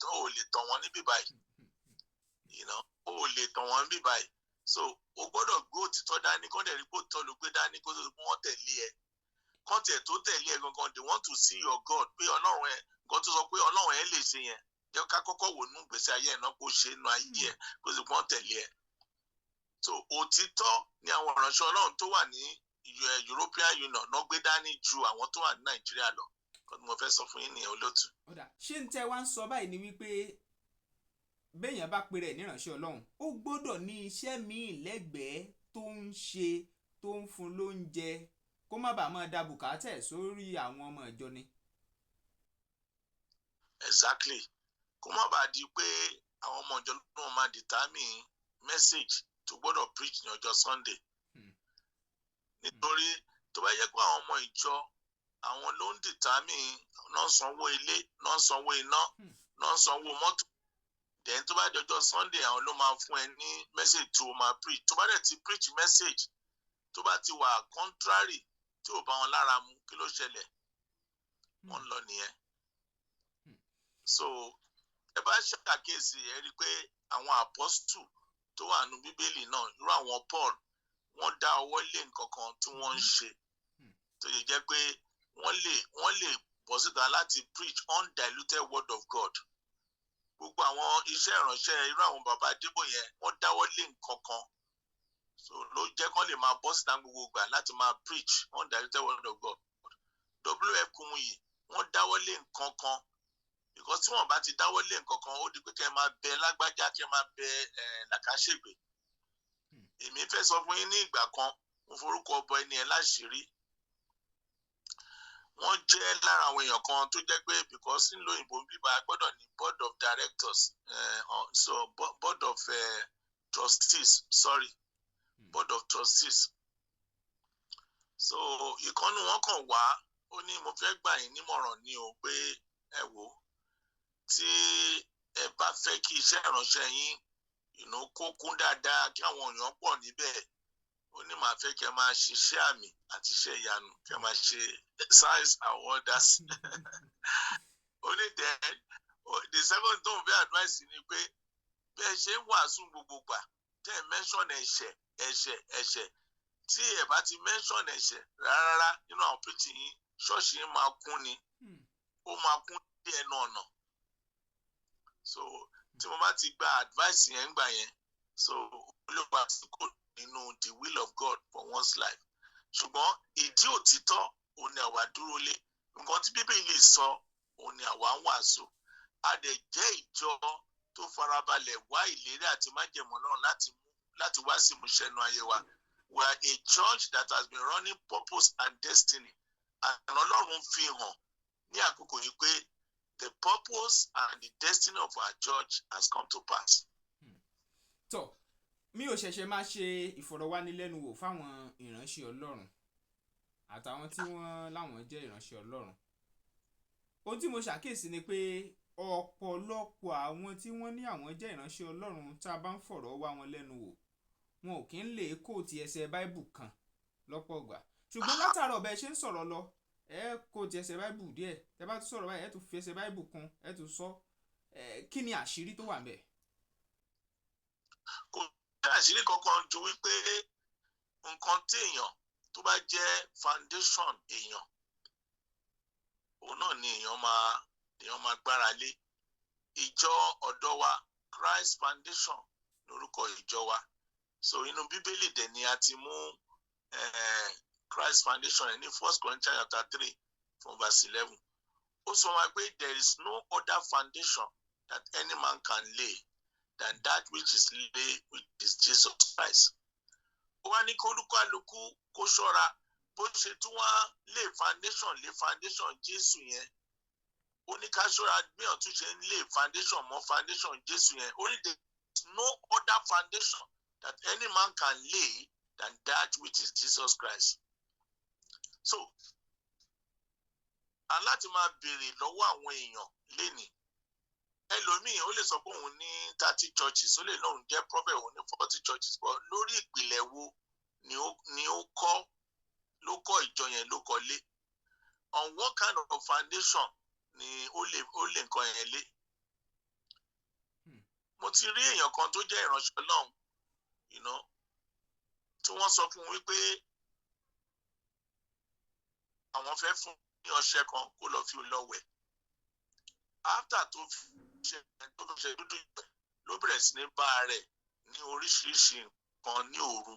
Speaker 2: tọ́ wọn ní bíbá yìí ó lè tọ́ wọn ní bíbá yìí so o gbọ́dọ̀ gbé òtítọ́ dání kọ́ dẹ̀ rí pé òtítọ́ ló gbé dání kó tó wọ́n tẹ̀lé ẹ kọ́ tiẹ̀ tó tẹ̀lé ẹ gangan they want to see your God pé Ọlọ́run ẹ nǹkan tó sọ pé Ọlọ́run ẹ lè ṣe yẹn jẹ́ ká kọ́kọ́ wò nínú ìgbésí ayé ẹ̀ náà kó ṣe nínú ayé ẹ̀ kó sì pọ́n tẹ̀lé ẹ so òtítọ́ ni àwọn ìránṣẹ́ Ọlọ́run tó wà ní European Union náà gbé dání ju àwọn tó wà ní Nàìjíríà lọ kọ́ ni mo fẹ́ sọ fún yín nìyẹn olóòtú.
Speaker 1: ṣé n tẹ́ wá ń sọ báyìí ni wípé béèyàn bá pèrè níránṣẹ́ Ọlọ́run ó gbọ́dọ̀ ní iṣẹ́ míì lẹ́gbẹ̀ẹ́ tó ń ṣe tó ń fún lóúnjẹ kó má bàa máa da bùkátà sórí àwọn ọmọ ìjọ ni.
Speaker 2: Exactly kó má bàa di pé àwọn ọmọ ìjọ náà máa determine message tó gbọ́dọ̀ preach ní ọjọ́ Sunday nítorí tó bá yẹ kó àwọn ọmọ ìjọ àwọn ló ń determine náà sanwó ilé náà sanwó iná náà sanwó mọ́tò then tó bá di ọjọ́ Sunday àwọn ló máa fún ẹ ní message tó máa preach tó bá dẹ̀ ti preach message tó bá ti wà contrary tí ò bá wọn lára mu kí ló ṣẹlẹ̀ wọ́n lọ nìyẹn so ẹ bá ṣàkíyèsí ẹ rí i pé àwọn apostle tó wà nínú Bíbélì náà irú àwọn Paul wọ́n dá ọwọ́ lé nǹkan kan tí wọ́n ń ṣe tó yẹ jẹ́ pé wọ́n lè bọ́ síta láti preach undiluted word of God gbogbo àwọn iṣẹ́ ìránṣẹ́ irú àwọn bàbá Adébò yẹn wọ́n dáwọ́ lé nǹkan kan so ló jẹ́ kán lè máa bọ́ síta gbogbo ìgbà láti máa preach undiluted word of God W.F. Kumuyi wọ́n dáwọ́ lé nǹkan kan because tí wọ́n bá ti dáwọ́ lé nǹkan kan ó di pé kẹ́ máa bẹ lágbájá kẹ́ máa bẹ làkàṣègbè èmi fẹ́ sọ fún yín ní ìgbà kan mo forúkọ ọbọ ẹni ẹ láṣìírí wọ́n jẹ́ lára àwọn èèyàn kan tó jẹ́ pé because nílò òyìnbó bíbá gbọ́dọ̀ ní board of directors so board of trustees board of trustees so ìkànnì wọn kàn wá ó ní mo fẹ́ gbà yín nímọ̀ràn ní o pé ẹ wò tí ẹ bá fẹ́ kí iṣẹ́ ìránṣẹ́ yín kó kún dáadáa kí àwọn èèyàn pọ̀ níbẹ̀ ó ní màá fẹ́ kẹ́ máa ṣiṣẹ́ àmì àti iṣẹ́ ìyanu kẹ́ máa ṣe signs and wonders ó ní then the second tó ń fẹ́ advice ni pé bẹ́ẹ̀ ṣe ń wàásù gbogbo gbà tẹ́ ẹ mention ẹ̀ṣẹ̀ tí ẹ bá ti mention ẹ̀ṣẹ̀ rárá nínú àwọn pìtì yín ṣọ́ọ̀ṣì yín máa kún ni ó máa kún sí ẹnu ọ̀nà so tí mo bá ti gba advice yẹn gbà yẹn so olùgbà tí kò nínú the will of God for one's life ṣùgbọ́n ìdí òtítọ́ òun ni àwa dúró lé nǹkan tí Bíbélì sọ òun ni àwa ń wàásù a dẹ̀ jẹ́ ìjọ tó farabalẹ̀ wá ìlérí àti májẹ̀mú náà láti wá sí ìmúṣẹ inú ayé wa we are a church that has been running purpose and destiny and Ọlọ́run fi hàn ní àkókò yìí pé the purpose and the destiny of our church has come to pass.
Speaker 1: tó mi ò ṣẹ̀ṣẹ̀ máa ṣe ìfọ̀rọ̀wánilẹ́nuwò fáwọn ìránṣẹ́ Ọlọ́run àtàwọn tí wọ́n láwọn jẹ́ ìránṣẹ́ Ọlọ́run ohun tí mo ṣàkíyèsí ni pé ọ̀pọ̀lọpọ̀ àwọn tí wọ́n ní àwọn jẹ́ ìránṣẹ́ Ọlọ́run tá a bá ń fọ̀rọ̀ wá wọn lẹ́nu wò wọn ò kí ń lè kóòtì ẹsẹ̀ báíbù kan lọ́pọ̀ ìgbà ṣùgbọ́n látàárọ̀ bẹ́ẹ̀ ṣe ń sọ̀rọ̀ lọ ẹ kóòtì ẹsẹ̀ báíbù díẹ̀ tẹ bá tún sọ̀rọ̀ báyìí ẹ tún fi ẹsẹ̀ báíbù kún ẹ tún sọ kí ni àṣírí tó wà ńbẹ̀.
Speaker 2: kò sí àṣírí kankan ju wípé nǹkan tí èèyàn tó bá jẹ́ foundation èèyàn òun náà ni èèyàn máa gbára lé ìjọ ọ̀dọ́ wa Christ Foundation lórúkọ ìjọ wa so inú Bíbélì dẹ̀ ni a ti mú Christ Foundation ní 1 Corinthians chapter 3 from verse 11 ó sọ wá pé there is no other foundation that any man can lay than that which is laid, which is Jesus Christ. Ó wá ní kó olúkálùkù kó ṣọ́ra bó ṣe tún wá lé foundation Jésù yẹn ó ní ká ṣọ́ra gbìyànjú tún ṣe ń lé foundation mọ́ foundation Jésù yẹn ó ní there is no other foundation that any man can lay than that which is Jesus Christ. So aláti máa béèrè lọ́wọ́ àwọn èèyàn lénìí ẹlòmíì ó lè sọ pé òun ní 30 churches ó lè lóun jẹ́ prophet òun ní 40 churches but lórí ìpìlẹ̀ wo ni ó kọ́ ìjọ yẹn ló kọ́ lé on what kind of foundation ni ó lè nǹkan yẹn lé. Mo ti rí èèyàn kan tó jẹ́ ìránṣẹ́ Ọlọ́run, tí wọ́n sọ fún wípé àwọn fẹ́ fún ní ọṣẹ kan kó lọ fi lọ wẹ̀. After tó fi ṣe dúdú ìgbẹ́ ló bẹ̀rẹ̀ sí ní bá rẹ̀ ní oríṣiríṣi nǹkan ní òru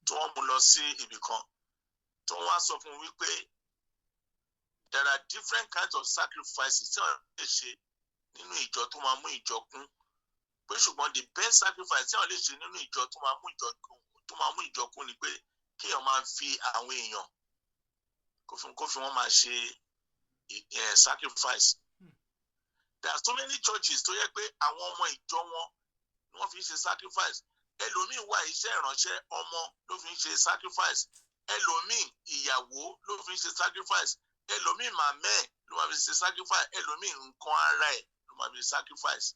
Speaker 2: tí wọ́n mú lọ sí ibì kan. Tí wọ́n wá sọ fún wípé there are different kinds of sacrifices tí wọ́n lè ṣe nínú ìjọ tó máa mú ìjọ kún. Pé ṣùgbọ́n the best sacrifice tí wọ́n lè ṣe nínú ìjọ tó máa mú ìjọ kún ni pé kéèyàn máa fi àwọn èèyàn kó fi wọ́n máa ṣe sacrifice. There are so many churches tó yẹ pé àwọn ọmọ ìjọ wọn ni wọ́n fi ń ṣe sacrifice. Ẹlòmíì wà iṣẹ́ ìránṣẹ́ ọmọ ló fi ń ṣe sacrifice. Ẹlòmíì ìyàwó ló fi ń ṣe sacrifice. Ẹlòmíì màmẹ́ ló máa fi ṣe sacrifice. Ẹlòmíì nǹkan ara ẹ̀ ló máa fi ṣe sacrifice.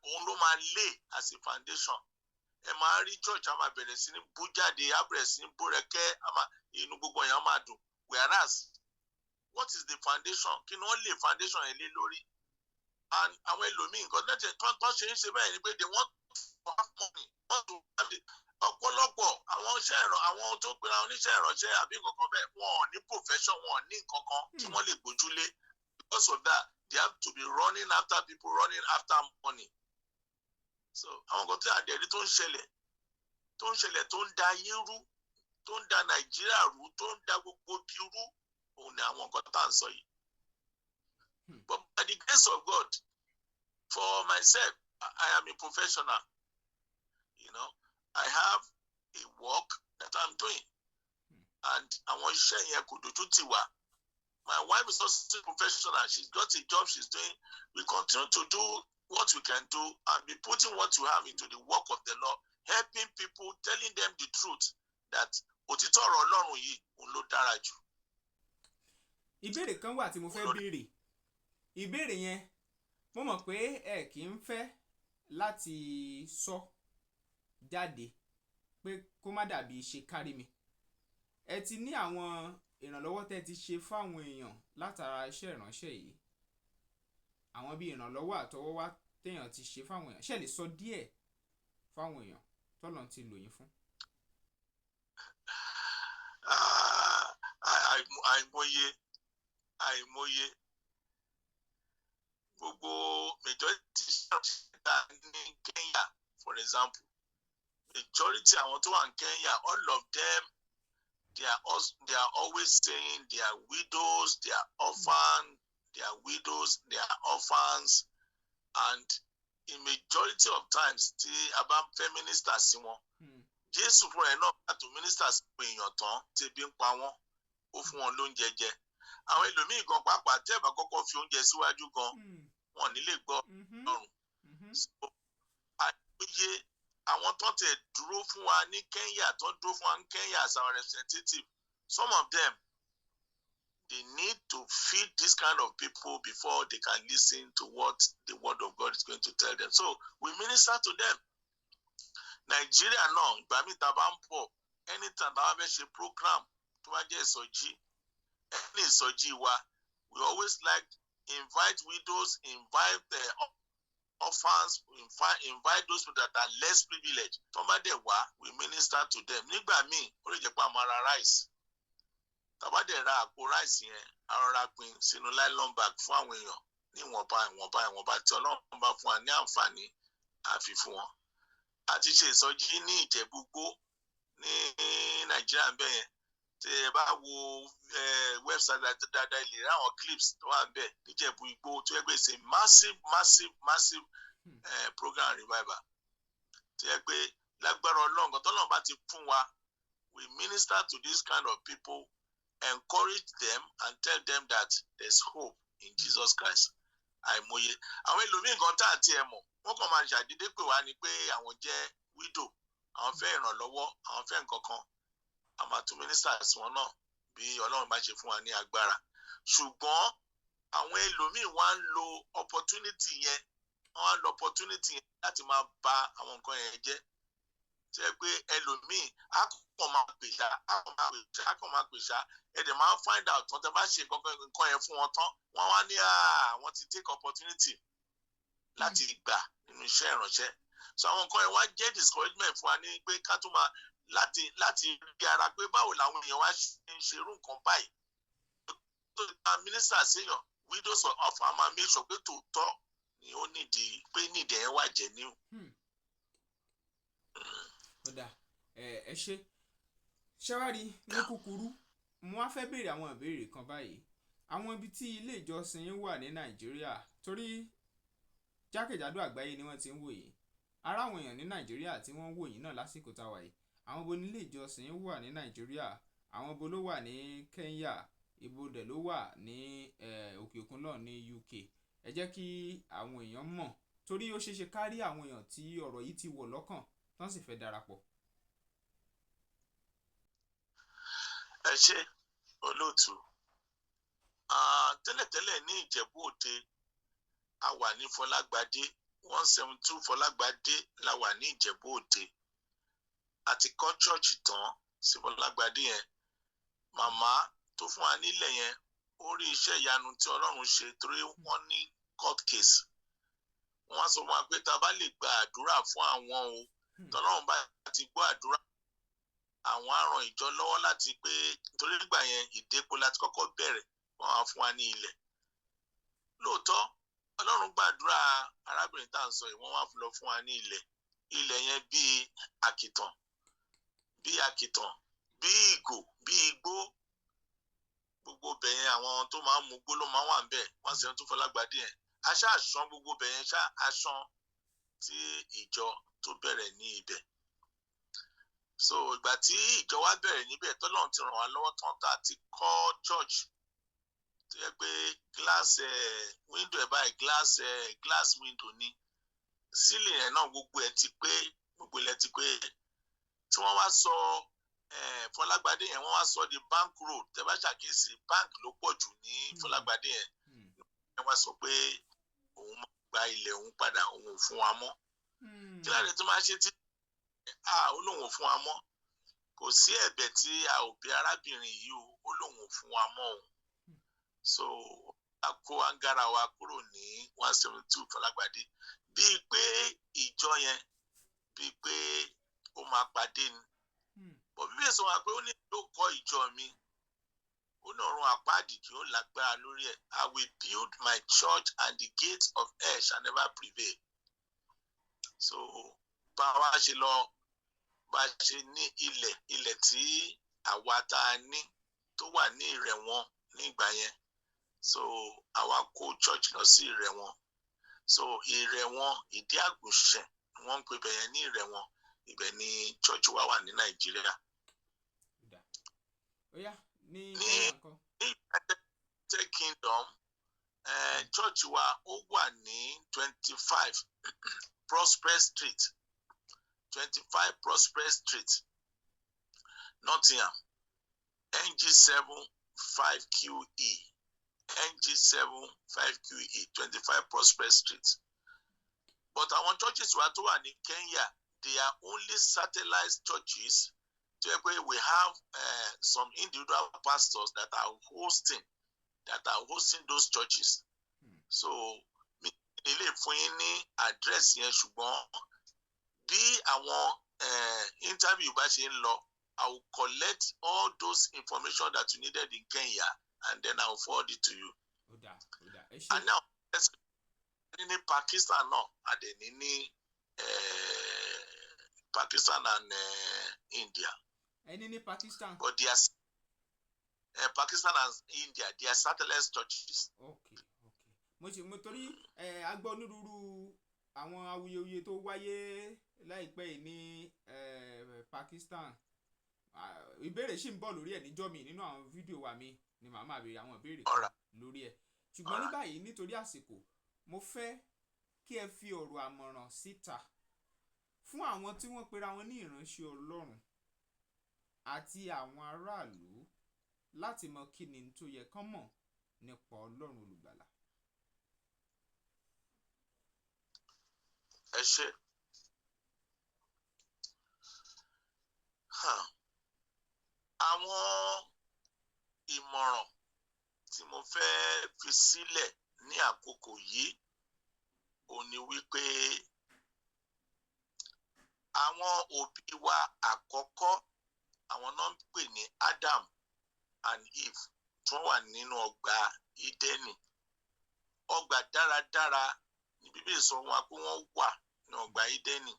Speaker 2: Òun ló máa lé as a foundation. Ẹ máa rí church a máa bẹ̀rẹ̀ sí ní bú jáde, á bẹ̀rẹ̀ sí ní bú rẹ̀kẹ́, inú gbogbo èèyàn máa dùn. Whereas what is the foundation? Kí ni wọ́n lè foundation yẹn lé lórí? And àwọn ẹlòmíì nǹkan tó ṣe ń ṣe bẹ́ẹ̀ ni pé they want to have money, want to have it. Ọ̀pọ̀lọpọ̀ àwọn tó pera oníṣẹ́ ìránṣẹ́ àbí nǹkan bẹ́ẹ̀ wọn ò ní profession, wọn ò ní nǹkan kan tí wọ́n lè gbójúlé. Because of that, they have to be running after people, running after money. So àwọn nǹkan tí àdẹ̀rí tó ń ṣẹlẹ̀ tó ń da ayé rú, tó ń da Nàìjíríà rú, tó ń da gbogbo bí rú, òun ni àwọn nǹkan tá à ń sọ yìí. But by the grace of God, for myself, I am a professional. I have a work that I'm doing. And àwọn iṣẹ́ yẹn kò dojú tì wá. My wife is also a professional. She's got a job she's doing. We continue to do what we can do and be putting what we have into the work of the Lord, helping people, telling them the truth that òtítọ́ ọ̀rọ̀ Ọlọ́run yìí òun ló dára jù.
Speaker 1: Ìbéèrè kan wà tí mo fẹ́ béèrè. Ìbéèrè yẹn mo mọ̀ pé ẹ kì í fẹ́ láti sọ jáde pé kó má dàbí ṣe kárí mi. Ẹ ti ní àwọn ìrànlọ́wọ́ tẹ́ ti ṣe fáwọn èèyàn látara iṣẹ́ ìránṣẹ́ yìí. Àwọn bí ìrànlọ́wọ́ àtọwọ́wá téèyàn ti ṣe fáwọn èèyàn. Ṣé lè sọ díẹ̀ fáwọn èèyàn tọ́lọ́run ti lò yín fún?
Speaker 2: Àìmọye gbogbo majority ní Kenya, for example, majority àwọn tó wà ní Kenya, all of them, they are always saying they are widows, they are orphans, they are widows, they are orphans, and in majority of times tí a bá fẹ́ minister sí wọn, Jésù fún ẹ̀ náà láti minister sí èèyàn tán tí ebi ń pa wọ́n, ó fún wọn lóúnjẹ jẹ. Àwọn ẹlòmíì gan pàápàá tẹ́ ẹ̀ bá kọ́kọ́ fi oúnjẹ síwájú gan, wọn ò ní lè gbọ́ lọ́rùn. So àìmọye àwọn tó tẹ̀ dúró fún wa ní Kenya, tó dúró fún wa ní Kenya as our representative, some of them, they need to feed this kind of people before they can listen to what the word of God is going to tell them. So we minister to them. Nigeria náà, ìgbà míì tá a bá ń bọ̀, anytime tá a bá fẹ́ ṣe program tó bá jẹ́ ìsọjí, any ìsọjí wa, we always like invite widows, invite the orphans, invite those people that are less privileged. Tó bá dẹ̀ wá, we minister to them. Nígbà míì, ó lè jẹ́ pé a máa ra rice. Tá bá dẹ̀ ra àpò rice yẹn, a rọra pín sínú nylon bag fún àwọn èèyàn ní ìwọ̀nba tí Ọlọ́run bá fún wa ní àǹfààní àfi fún wọn. Àti ṣe ìsọjí ní Ìjẹ̀bú-Igbó ní Nàìjíríà ń bẹ̀ yẹn. Tí ẹ bá wo website dáadáa ilé rẹ̀ àwọn clips tó wà ń bẹ̀ ní Ìjẹ̀bú-Igbó tó yẹ pé ṣe massive program revival. Tó yẹ pé lágbára Ọlọ́run kan tọ́lọ́run bá ti fún wa, we minister to this kind of people, encourage them and tell them that there's hope in Jesus Christ. Àìmọye àwọn ẹlòmíì kan tá àti ẹ mọ̀, wọ́n kàn máa ṣàdédé pè wá ní pé àwọn jẹ́ widow, àwọn fẹ́ ìrànlọ́wọ́, àwọn fẹ́ nǹkan kan, a máa tún minister sí wọn náà bí Ọlọ́run bá ṣe fún wa ní agbára. Ṣùgbọ́n àwọn ẹlòmíì wá ń lo opportunity yẹn láti máa bà àwọn nǹkan yẹn jẹ́. tẹ́ pé ẹlòmíì á kàn máa pèsè á kàn máa pèsè ẹ̀dẹ̀ máa ń find out tán tẹ́ bá ṣe nǹkan yẹn fún wọn tán wọ́n wá ní àwọn ti take opportunity láti gbà nínú iṣẹ́ ìránṣẹ́ so àwọn nǹkan yẹn wá jẹ́ discouragement fún wa ní pé ká tún máa láti rí ara pé báwo làwọn èèyàn wá ń ṣerú nǹkan báyìí tó ta mínísítà séèyàn widows of ama make sure pé tòótọ́ ni ó nídìí pé nídìí ẹ̀ wà jẹ́ ní.
Speaker 1: ọ̀dà ẹ ṣe ṣẹ́wárí ní kúkúrú mo wá fẹ́ béèrè àwọn ìbéèrè kan báyìí àwọn ibi tí ilé ìjọsìn wà ní Nàìjíríà torí jákèjádò àgbáyé ni wọ́n ti ń wò yìí ara àwọn èèyàn ní Nàìjíríà tí wọ́n ń wò yìí náà lásìkò táwa yìí àwọn bo ní ilé ìjọsìn wà ní Nàìjíríà àwọn bo ló wà ní Kenya ibo dẹ̀ ló wà ní òkè òkun náà ní UK ẹ jẹ́ kí àwọn èèyàn mọ̀ torí ó ṣeéṣe kárí àwọn èèyàn tí ọ̀rọ̀ yìí ti wọ̀ lọ́kàn tán sì fẹ́ darapọ̀.
Speaker 2: ẹ ṣe olóòtú tẹ́lẹ̀tẹ́lẹ̀ ní Ìjẹ̀bú Òde a wà ní Fọlágbadé 172 Fọlágbadé la wà ní Ìjẹ̀bú Òde àti kọ́ chọ́ọ̀chì tán sí Fọlágbadé yẹn màmá tó fún wa nílẹ̀ yẹn ó rí iṣẹ́ ìyanu tí Ọlọ́run ṣe torí wọ́n ní court case wọ́n sọ fún wa pé tá a bá lè gba àdúrà fún àwọn o tọ́lọ́run bá ti gbọ́ àdúrà àwọn á ràn ìjọ lọ́wọ́ láti pé torí nígbà yẹn ìdẹ́po láti kọ́kọ́ bẹ̀rẹ̀ wọ́n á fún wa ní ilẹ̀ lóòótọ́ Ọlọ́run gbàdúrà arábìnrin tá à ń sọ yìí wọ́n wá lọ fún wa ní ilẹ̀ yẹn bíi àkìtàn bíi ìgò bíi igbó gbogbo bẹ̀yẹn àwọn tó máa ń mu gbó ló máa ń wà ń bẹ̀ wọ́n sì ń tún Fọlágbadé yẹn aṣá àṣán gbogbo bẹ̀yẹn ṣá àṣán tí ìjọ tó bẹ̀rẹ̀ ní ibẹ̀ so ìgbà tí ìjọ wa bẹ̀rẹ̀ níbẹ̀ tọ́lọ́run ti ràn wá lọ́wọ́ tán tá a ti kọ́ church tó yẹ pé glass window ẹ̀ báyìí glass window ni ceiling ẹ̀ náà gbogbo ẹ̀ ti pé gbogbo ilẹ̀ ti pé tí wọ́n wá sọ Fọlágbadé yẹn wọ́n wá sọ di bank road tẹ́ bá ṣàkíyèsí bank ló pọ̀ jù ní Fọlágbadé yẹn wọ́n wá sọ pé òun máa gba ilẹ̀ òun padà òun ò fún wa mọ́ kí láti tó máa ṣe tí ó lóun ò fún wa mọ́ kò sí ẹ̀bẹ̀ tí a ò bí arábìnrin yìí ó lóun ò fún wa mọ́ òun so a kó angara wa kúrò ní 172 Fọlágbadé bíi pé ìjọ yẹn bíi pé ó máa pàdé ni bọ̀ bíbí èso wa pé ó ní ló kọ́ ìjọ mi ó ní ọ̀run àpáàdì kí ó lágbára lórí ẹ̀ I will build my church and the gates of hell shall never prevail so bá wa ṣe lọ bá ṣe ní ilẹ̀ tí àwa tá a ní tó wà ní Ìrẹ̀wọ̀n nígbà yẹn so àwa kó church lọ sí Ìrẹ̀wọ̀n so Ìrẹ̀wọ̀n Ìdí Àgùnṣẹ̀ wọ́n ń pè bẹ̀yẹn ní Ìrẹ̀wọ̀n ibẹ̀ ni church wa wà ní Nàìjíríà. ní United Kingdom church wa ó wà ní 25 Prosperous Street 25 Prosperous Street Nottingham NG7 5QE NG7 5QE 25 Prosperous Street but àwọn churches wa tó wà ní Kenya they are only satellite churches to where we have some individual pastors that are hosting those churches so ilé fún yín ní address yẹn ṣùgbọ́n bí àwọn interview bá ṣe ń lọ I will collect all those information that you needed in Kenya and then I will forward it to you. And now ní Pakistan náà àdẹ̀ní ní Pakistan and India.
Speaker 1: Ẹni ní Pakistan.
Speaker 2: But they are Pakistan and India they are satellite churches.
Speaker 1: Okay. Mo torí a gbọ́ onírúurú àwọn awuyewuye tó wáyé láìpẹ́ yìí ní Pakistan ìbéèrè ṣì ń bọ̀ lórí ẹ̀ níjọ́ mi nínú àwọn fídíò wa mi ni màá máa béèrè àwọn ìbéèrè kan lórí ẹ̀ ṣùgbọ́n ní báyìí nítorí àsìkò mo fẹ́ kí ẹ fi ọ̀rọ̀ àmọ̀ràn síta fún àwọn tí wọ́n pera wọn ní ìránṣẹ́ Ọlọ́run àti àwọn aráàlú láti mọ kí ni tó yẹ kán mọ̀ nípa Ọlọ́run olùgbàlà.
Speaker 2: Ẹ ṣé àwọn ìmọ̀ràn tí mo fẹ́ fi sílẹ̀ ní àkókò yìí ó ní wípé àwọn òbí wa àkọ́kọ́ àwọn náà ń pè ní Adam and Eve tí wọ́n wà nínú ọgbà Ídẹ́nì. Ọgbà dáradára ní Bíbélì sọ wọn pé wọ́n wà ní ọgbà Ídẹ́nì.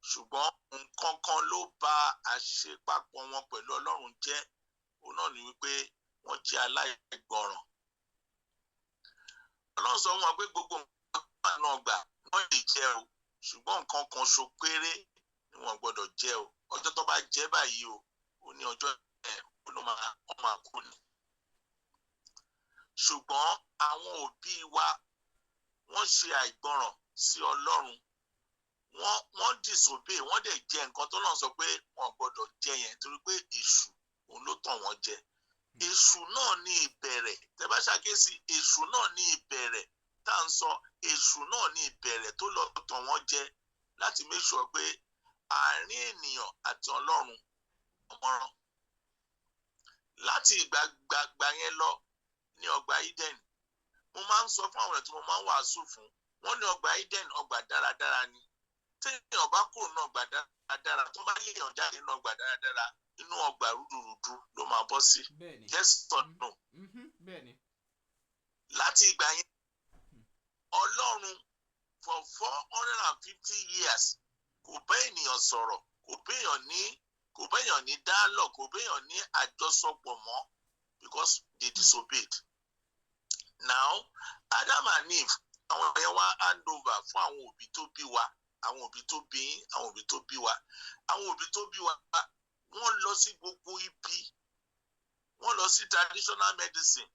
Speaker 2: Ṣùgbọ́n nǹkan kan ló bà àṣepapọ̀ wọn pẹ̀lú Ọlọ́run jẹ́. Òun náà ni wípé wọ́n jẹ́ aláìgbọràn. Ọlọ́run sọ wọn pé gbogbo nǹkan wà ní ọgbà wọ́n lè jẹ o, ṣùgbọ́n nǹkan kan ṣo péré ni wọ́n gbọ́dọ̀ jẹ o. Ọjọ́ tó bá jẹ báyìí o, ó ní ọjọ́ wọ́n máa kú ni. Ṣùgbọ́n àwọn òbí wa wọ́n ṣe àìgbọràn sí Ọlọ́run. Wọ́n disobey, wọ́n dẹ̀ jẹ nǹkan tó lọ́n sọ pé wọ́n gbọ́dọ̀ jẹ yẹn torí pé èṣù òun ló tàn wọ́n jẹ. Èṣù náà ní ìbẹ̀rẹ̀. Tẹ́ bá ṣàkíyèsí, èṣù náà ní ìbẹ̀rẹ̀ tá à ń sọ. Èṣù náà ní ìbẹ̀rẹ̀ tó lọ tàn wọ́n jẹ láti make sure pé àárín ènìyàn àti Ọlọ́run ọmọràn. Láti ìgbà yẹn lọ ní ọgbà Eden, mo máa ń sọ fún àwọn tí mo máa ń wàásù fún, wọ́n ní ọgbà Eden ọgbà dáradára ni. Téèyàn bá kúrò ní ọgbà dáradára, tó bá léèyàn jáde ní ọgbà dáradára, inú ọgbà rúdurùdu ló máa bọ́ sí. Yes or no? Láti ìgbà yẹn, Ọlọ́run for 450 years kò bá ènìyàn sọ̀rọ̀, kò bá èèyàn ní dialogue, kò bá èèyàn ní àjọsọpọ̀ mọ́, because they disobeyed. Now, Adam and Eve, àwọn yẹn wá hand over fún àwọn òbí tó bí wa, àwọn òbí tó bí yín, àwọn òbí tó bí wa. Àwọn òbí tó bí wa, wọ́n lọ sí gbogbo ibi. Wọ́n lọ sí traditional medicine.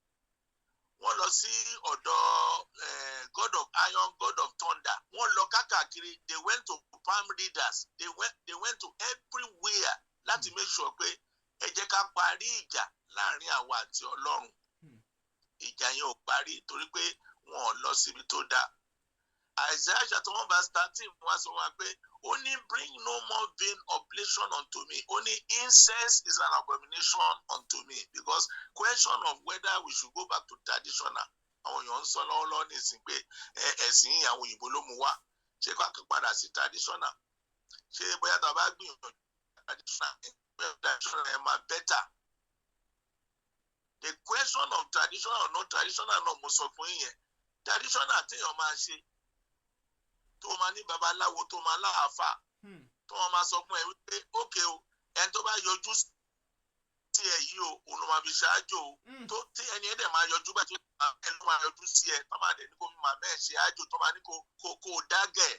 Speaker 2: Wọ́n lọ sí ọ̀dọ̀ God of Iron, God of Thunder. Wọ́n lọ káàkiri. They went to palm readers. They went to everywhere láti make sure pé ẹ jẹ́ ká parí ìjà láàrin àwa àti Ọlọ́run. Ìjà yẹn ò parí torí pé wọn ò lọ síbi tó dáa. Isaiah chapter 1 verse 13 wá sọ wá pé ó ní bring no more vain oblation unto me. Ó ní incest is an abomination unto me, because question of whether we should go back to traditional. Àwọn èèyàn ń sọ lọ́wọ́lọ́wọ́ nísìnyí pé ẹ̀sìn àwọn òyìnbó ló mú wá. Ṣé ká padà sí traditional? Ṣé bóyá tá a bá gbìyànjú traditional ẹ̀ máa better? The question of traditional or not traditional náà mo sọ fún yín. Traditional téèyàn máa ṣe, tó máa ní babaláwo, tó máa láàfà, tó máa sọ fún ẹ wípé ókè o, ẹni tó bá yọjú sí ẹ yìí o, òun ló máa fi ṣáájú o. Tó tí ẹni ẹ dẹ̀ máa yọjú bá tí ẹ ló máa yọjú sí ẹ, tó máa dẹ̀ ní kó fi màmá ẹ̀ ṣe ájò, tó máa ní kó dágẹ̀.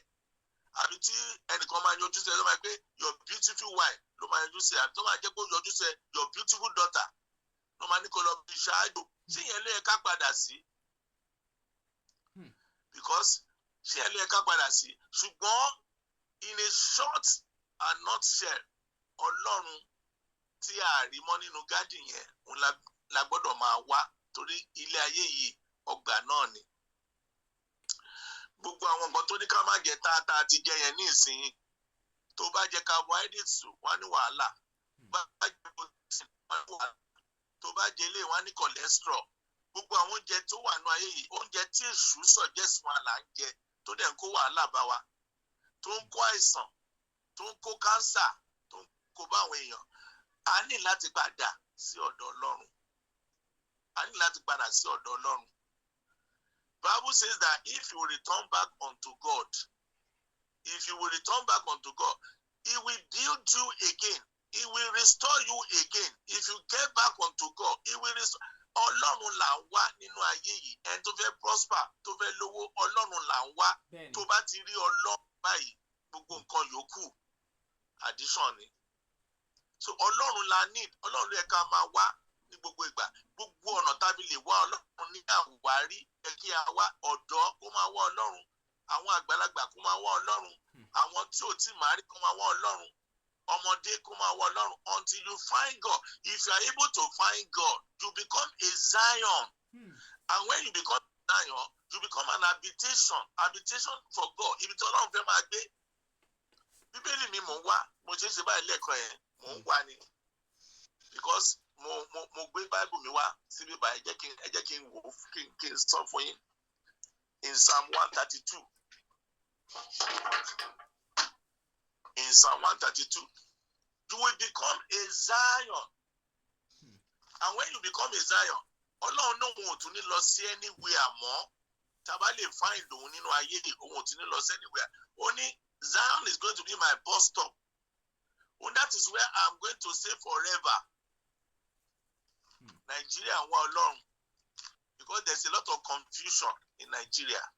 Speaker 2: Àbí tí ẹnìkan máa yọjú sí ẹ ló máa pé your beautiful wife ló máa yọjú sí ẹ, àbí tó máa jẹ́ kó yọjú sí ẹ your beautiful daughter ló máa ní kó lọ fi ṣáájò. Ṣé ìyẹn ló yẹ ká padà sí? Because ṣé ẹ ló yẹ ká padà sí? Ṣùgbọ́n in a short and nutshell, Ọlọ́run tí a rí mọ́ nínú gádìn yẹn òun la gbọ́dọ̀ máa wá, torí ilé ayé yìí ọgbà náà ni. Gbogbo àwọn nǹkan tó ní ká má jẹ tá ti jẹ yẹn ní ìsinyìí, tó bá jẹ carbohydrates wá ní wàhálà, bá jẹ protein wá ní wàhálà, tó bá jẹ ilé wá ní cholesterol. Gbogbo àwọn oúnjẹ tó wà ní ayé yìí, oúnjẹ tí èṣù suggest wa là ń jẹ, tó dẹ̀ ń kó wàhálà bá wa, tó ń kó àìsàn, tó ń kó cancer, tó ń kó bá àwọn èèyàn. A ní láti padà sí ọ̀dọ̀ Ọlọ́run. A ní láti padà sí ọ̀dọ̀ Ọlọ́run. Bible says that if you return back unto God, if you will return back unto God, He will build you again. He will restore you again. If you get back unto God, He will restore. Ọlọ́run là ń wá nínú ayé yìí. Ẹni tó fẹ́ prosper, tó fẹ́ lówó, Ọlọ́run là ń wá. Tó bá ti rí Ọlọ́run báyìí, gbogbo nǹkan yòókù addition ni. So Ọlọ́run la need. Ọlọ́run ló yẹ ká máa wá ní gbogbo ìgbà. Gbogbo ọ̀nà tábí lè wá Ọlọ́run ní àwárí. Ẹ kí a wá ọ̀dọ́ kó máa wá Ọlọ́run. Àwọn àgbàlagbà kó máa wá Ọlọ́run. Àwọn tí ò tí máa rí kó máa wá Ọlọ́run. Ọmọdé kó máa wá Ọlọ́run. Until you find God. If you are able to find God, you become a Zion. And when you become a Zion, you become an habitation for God. Ibi tí Ọlọ́run fẹ́ máa gbé. Bíbélì mi mò ń wá. Mo ṣe é ṣe báyìí lẹ́ẹ̀kan yẹn. Mò ń wá ni. because mo gbé Bible mi wá síbí báyìí ẹ jẹ́ kí n wò kí n sọ fún yín in Psalm 132. In Psalm 132, you will become a Zion. And when you become a Zion, Ọlọ́run náà wọn ò tún ní lọ sí anywhere mọ́. Tàbá lè find òun nínú ayé òun ò tún ní lọ sí anywhere. Ó ní Zion is going to be my bus stop. And that is where I'm going to stay forever. Nigeria ń wá Ọlọ́run because there's a lot of confusion in Nigeria.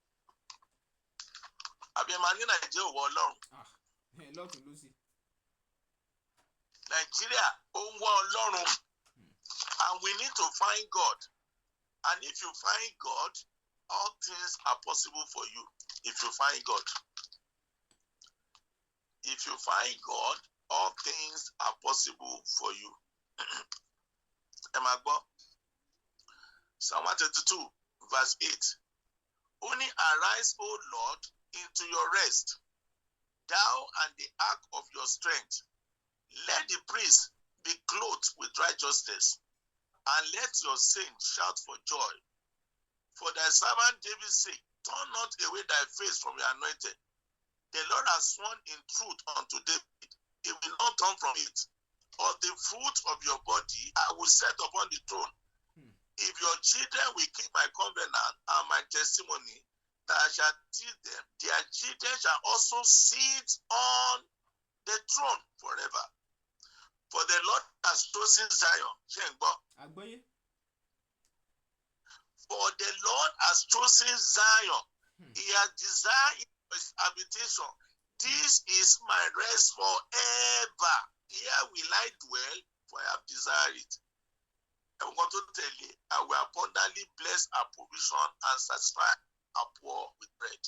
Speaker 2: Àbíẹ̀mà ní Nigeria ò wá Ọlọ́run.
Speaker 1: Lọ́tún ló sì.
Speaker 2: Nigeria ó ń wá Ọlọ́run. And we need to find God. And if you find God, all things are possible for you. If you find God. If you find God, all things are possible for you. Psalm 132, verse 8. Only arise, O Lord, into your rest, thou and the ark of your strength. Let the priest be clothed with righteousness, and let your saints shout for joy. For thy servant David's sake, turn not away thy face from your anointed. The Lord has sworn in truth unto David, he will not turn from it. Of the fruit of your body I will set upon the throne. If your children will keep my covenant and my testimony, thou shalt teach them, their children shall also sit on the throne forever. For the Lord has chosen Zion. For the Lord has chosen Zion. He has desired his habitation. This is my rest forever. Here will I dwell, for I have desired it. I'm going to tell you, I will abundantly bless our provision and satisfy our poor with bread.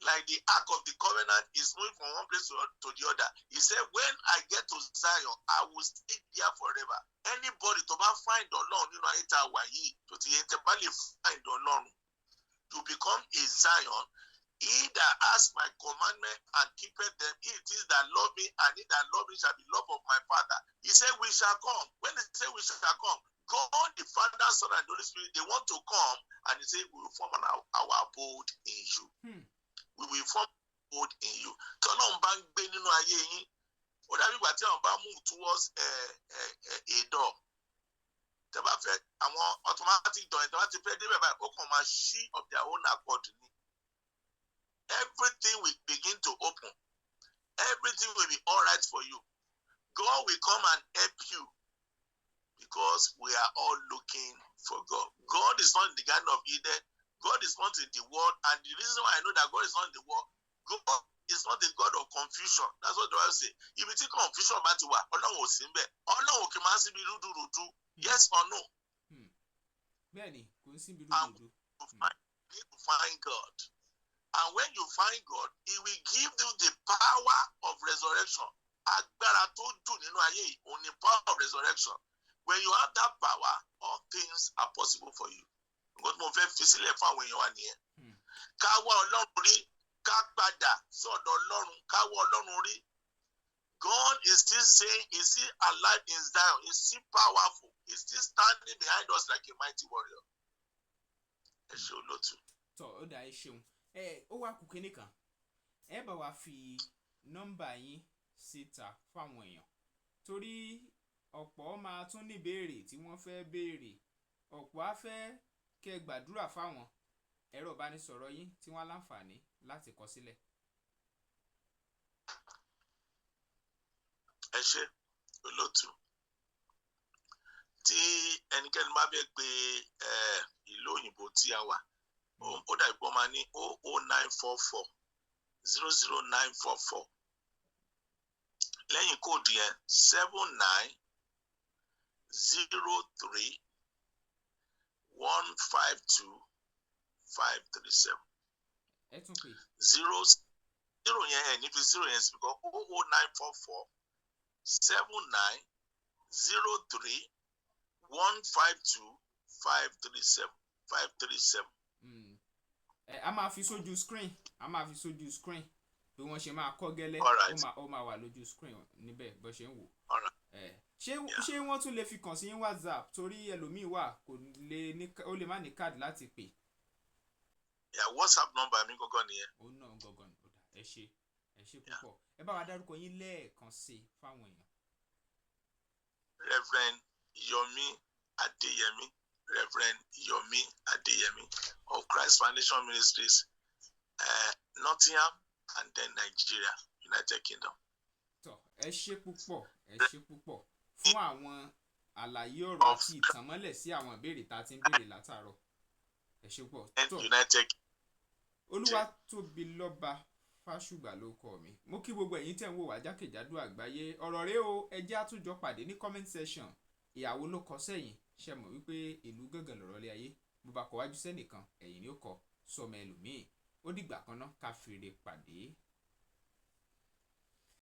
Speaker 2: Like the ark of the covenant is moving from one place to the other. He said, when I get to Zion, I will stay there forever. Anybody to find the Lord, you know, find the Lord, to become a Zion. He that has my commandment and keepeth them, it is that love me, and he that love me shall be loved of my Father. He said, we shall come. When he said we shall come, God, the Father, Son, and Holy Spirit, they want to come, and he said, we will form our abode in you. We will form abode in you. Tọ́lọ́run bá ń gbé nínú ayé yín, ó dàbí ìgbà tí àwọn bá move towards a door. Tẹ́ bá fẹ́ àwọn automatic door, tẹ́ bá ti fẹ́ débẹ̀ báyìí, ó kàn máa ṣí of their own accord ni. Everything will begin to open. Everything will be all right for you. God will come and help you because we are all looking for God. God is not in the Garden of Eden. God is not in the world. And the reason why I know that God is not in the world, God is not the God of confusion. That's what the Bible says. If you think confusion about you, Ọlọ́run ò sí ńbẹ̀. Ọlọ́run kì í máa ń síbi rúdurùdu. Yes or no?
Speaker 1: Bẹ́ẹ̀ni, kò ń síbi rúdurùdu.
Speaker 2: You need to find God. And when you find God, he will give you the power of resurrection. Agbára tó jù nínú ayé yìí, òun ni power of resurrection. When you have that power, all things are possible for you. Nǹkan tí mo fẹ́ fi sílẹ̀ fún àwọn èèyàn wa nìyẹn. Ká wá Ọlọ́run rí, ká padà sọ́dọ̀ Ọlọ́run, ká wá Ọlọ́run rí. God is still saying, he's still alive in Zion, he's still powerful, he's still standing behind us like a mighty warrior. Ẹ ṣé olótù.
Speaker 1: Tọ́ ó dà ẹ ṣeun. Ó wá kù kínní kan. Ẹ bá wa fi nọ́mbà yín síta fáwọn èèyàn. Torí ọ̀pọ̀ máa tún ní ìbéèrè tí wọ́n fẹ́ béèrè. Ọ̀pọ̀ á fẹ́ kẹ́ gbàdúrà fáwọn. Ẹ̀rọ ìbánisọ̀rọ̀ yín tí wọ́n láǹfààní láti kọ sílẹ̀.
Speaker 2: Ẹ ṣé olótù. Tí ẹnikẹ́ni bá fẹ́ pe ìlú òyìnbó tí a wà, ó dà ìpọ́ máa ní 00944 00944. Lẹ́yìn kóòdù yẹn 7903 152 537.
Speaker 1: Ẹ tún pè.
Speaker 2: 0 yẹn ẹ̀ níbi 0 yẹn sí because 00944 7903 152 537.
Speaker 1: A máa fi sójú screen. bí wọ́n ṣe máa kọ́ gẹ́lẹ́
Speaker 2: Alright.
Speaker 1: ó máa wà lójú screen níbẹ̀ bó ṣe ń wò.
Speaker 2: Alright.
Speaker 1: Ṣé wọ́n tún lè fi kàn sí WhatsApp torí ẹlòmíì wà ó lè má ní káàdì láti pè.
Speaker 2: WhatsApp number mi gangan nìyẹn.
Speaker 1: ó náà gangan ní ọ̀dà ẹ ṣé púpọ̀ ẹ bá wa dárúkọ yín lẹ́ẹ̀kan sí fáwọn èèyàn.
Speaker 2: Revd Yomi Adeyemi, Revd Yomi Adeyemi of Christ Foundation Ministries, Nottingham and then Nigeria, United Kingdom.
Speaker 1: Tọ́ ẹ ṣé púpọ̀ fún àwọn àlàyé ọ̀rọ̀ àti ìtànmọ́lẹ̀ sí àwọn ìbéèrè tá a ti ń béèrè látàárọ̀. Ẹ ṣé púpọ̀.
Speaker 2: United
Speaker 1: Olúwatóbilọ́ba Fásùgbà ló kọ mi. Mo kí gbogbo ẹ̀yin tẹ́ ń wò wá jákèjádò àgbáyé. Ọ̀rọ̀ rẹ o, ẹ jẹ́ àtúnjọ pàdé ní comment section. Ìyàwó ló kọ sẹ́yìn. Ṣé mọ̀ wípé ìlú gángan lọ̀rọ̀ lé ayé? Bó bá kọ wájú sẹ́nìkan, ẹ̀yìn ni ó kọ sọmọ ẹlòmíì. Ó dìgbà kan náà ká fèrè pàdé.